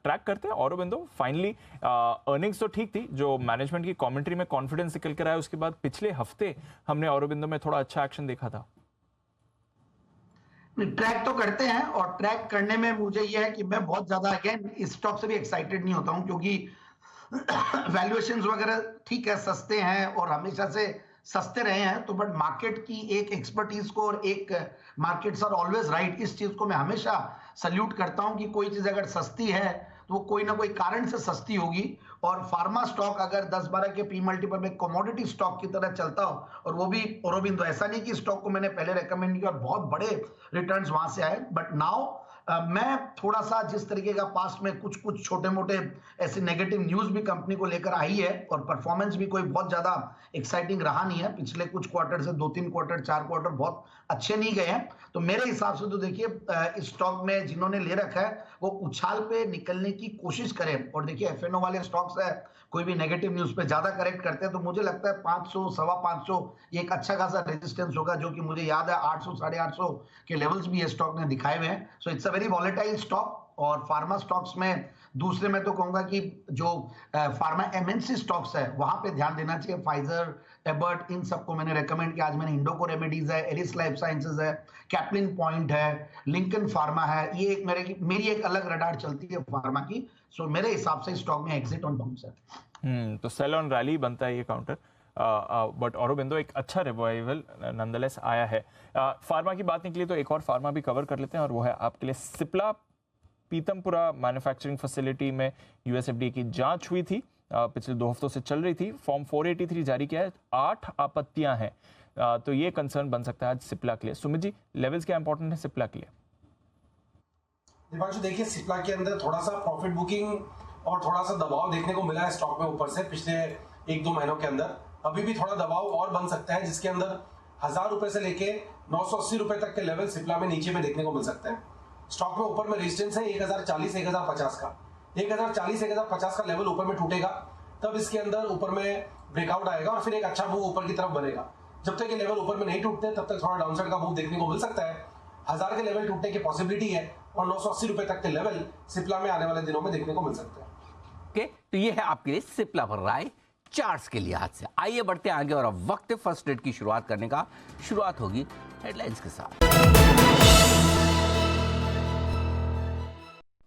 ट्रैक करते हैं ऑरोबिंदो। फाइनली अर्निंग्स तो ठीक थी, जो मैनेजमेंट की कमेंट्री में कॉन्फिडेंस निकल कर आया, उसके बाद पिछले हफ्ते हमने ऑरोबिंदो में थोड़ा अच्छा एक्शन देखा था। ट्रैक तो करते हैं, और ट्रैक करने में मुझे यह है कि मैं बहुत ज्यादा अगेन इस स्टॉक से भी एक्साइटेड नहीं होता हूं, क्योंकि वैल्यूएशंस वगैरह ठीक है, सस्ते हैं और हमेशा से सस्ते रहे हैं, तो बट मार्केट की एक एक्सपर्टीज को और एक मार्केट्स आर ऑलवेज राइट, इस चीज को मैं हमेशा सल्यूट करता हूं कि कोई चीज अगर सस्ती है तो वो कोई ना कोई कारण से सस्ती होगी। और फार्मा स्टॉक अगर 10-12 के पी मल्टीपल में कमोडिटी स्टॉक की तरह चलता हो, और वो भी ऑरोबिंदो, ऐसा नहीं कि स्टॉक को मैंने पहले रेकमेंड किया और बहुत बड़े रिटर्न्स वहां से आए, बट नाउ मैं थोड़ा सा जिस तरीके का पास्ट में कुछ छोटे मोटे ऐसे नेगेटिव न्यूज भी कंपनी को लेकर आई है, और परफॉर्मेंस भी कोई बहुत ज्यादा एक्साइटिंग रहा नहीं है पिछले कुछ क्वार्टर से, 2-3 क्वार्टर 4 क्वार्टर बहुत अच्छे नहीं गए हैं। तो मेरे हिसाब से तो देखिए इस स्टॉक में जिन्होंने ले रखा है वो उछाल पे निकलने की कोशिश करें। और देखिए एफएनओ वाले स्टॉक्स है, कोई भी नेगेटिव न्यूज पे ज्यादा करेक्ट करते हैं, तो मुझे लगता है 500 सवा 500 ये एक अच्छा खासा रेजिस्टेंस होगा, जो कि मुझे याद है 800 850 के लेवल्स भी ये स्टॉक ने दिखाए हुए हैं। So it's a very volatile stock. और फार्मा स्टॉक्स में दूसरे में तो कहूंगा कि जो फार्मा एमएनसी स्टॉक्स है वहां पे ध्यान देना चाहिए। फाइजर, एबर्ट, इन सबको मैंने रेकमेंड किया। आज मैंने इंडोको रेमेडीज है, एरिस लाइफ साइंसेज है, कैप्लिन पॉइंट है, लिंकन फार्मा है, ये एक मेरी एक अलग रडार चलती है फार्मा की। सो मेरे हिसाब से स्टॉक में एग्जिट ऑन बाउंस है। तो सेल ऑन रैली बनता है ये काउंटर, बट ऑरोबिंदो एक अच्छा रिवाइवल नंदलेस आया है। फार्मा की बात निकली तो एक और फार्मा भी कवर कर लेते हैं, और वो है आपके लिए सिप्ला। पीतमपुरा मैन्युफैक्चरिंग फैसिलिटी में यूएसएफडीए की जांच हुई थी, पिछले 2 हफ्तों से चल रही थी। फॉर्म 483 जारी किया है, 8 आपत्तियां हैं, तो ये कंसर्न बन सकता है आज सिप्ला के लिए। सुमित जी, लेवल्स क्या इंपॉर्टेंट है सिप्ला के लिए? दीपांशु, देखिए सिप्ला के अंदर थोड़ा सा प्रॉफिट बुकिंग और थोड़ा सा दबाव देखने को मिला है स्टॉक में ऊपर से पिछले 1-2 महीनों के अंदर। अभी भी थोड़ा दबाव और बन सकता है, जिसके अंदर 1000 रुपए से लेके 980 रुपए तक के लेवल सिप्ला में नीचे में देखने को मिल सकते हैं। स्टॉक में ऊपर में रेजिस्टेंस है 1040 1050 का। 1040 1050 का लेवल ऊपर में टूटेगा, तब इसके अंदर ऊपर में ब्रेकआउट आएगा और फिर एक अच्छा मूव ऊपर की तरफ बनेगा। जब तक ये लेवल ऊपर में नहीं टूटते तब तक थोड़ा डाउनसाइड का मूव देखने को मिल सकता है। 1000 के लेवल टूटने की पॉसिबिलिटी है और 980 रुपए तक के लेवल सिप्ला में आने वाले दिनों में देखने को मिल सकते हैं। ओके, तो ये है आपके लिए सिप्ला पर राय चार्ट्स के लिहाज से। आइए बढ़ते हैं आगे और अब वक्त है फर्स्ट ट्रेड की शुरुआत करने का। शुरुआत होगी हेडलाइंस के साथ।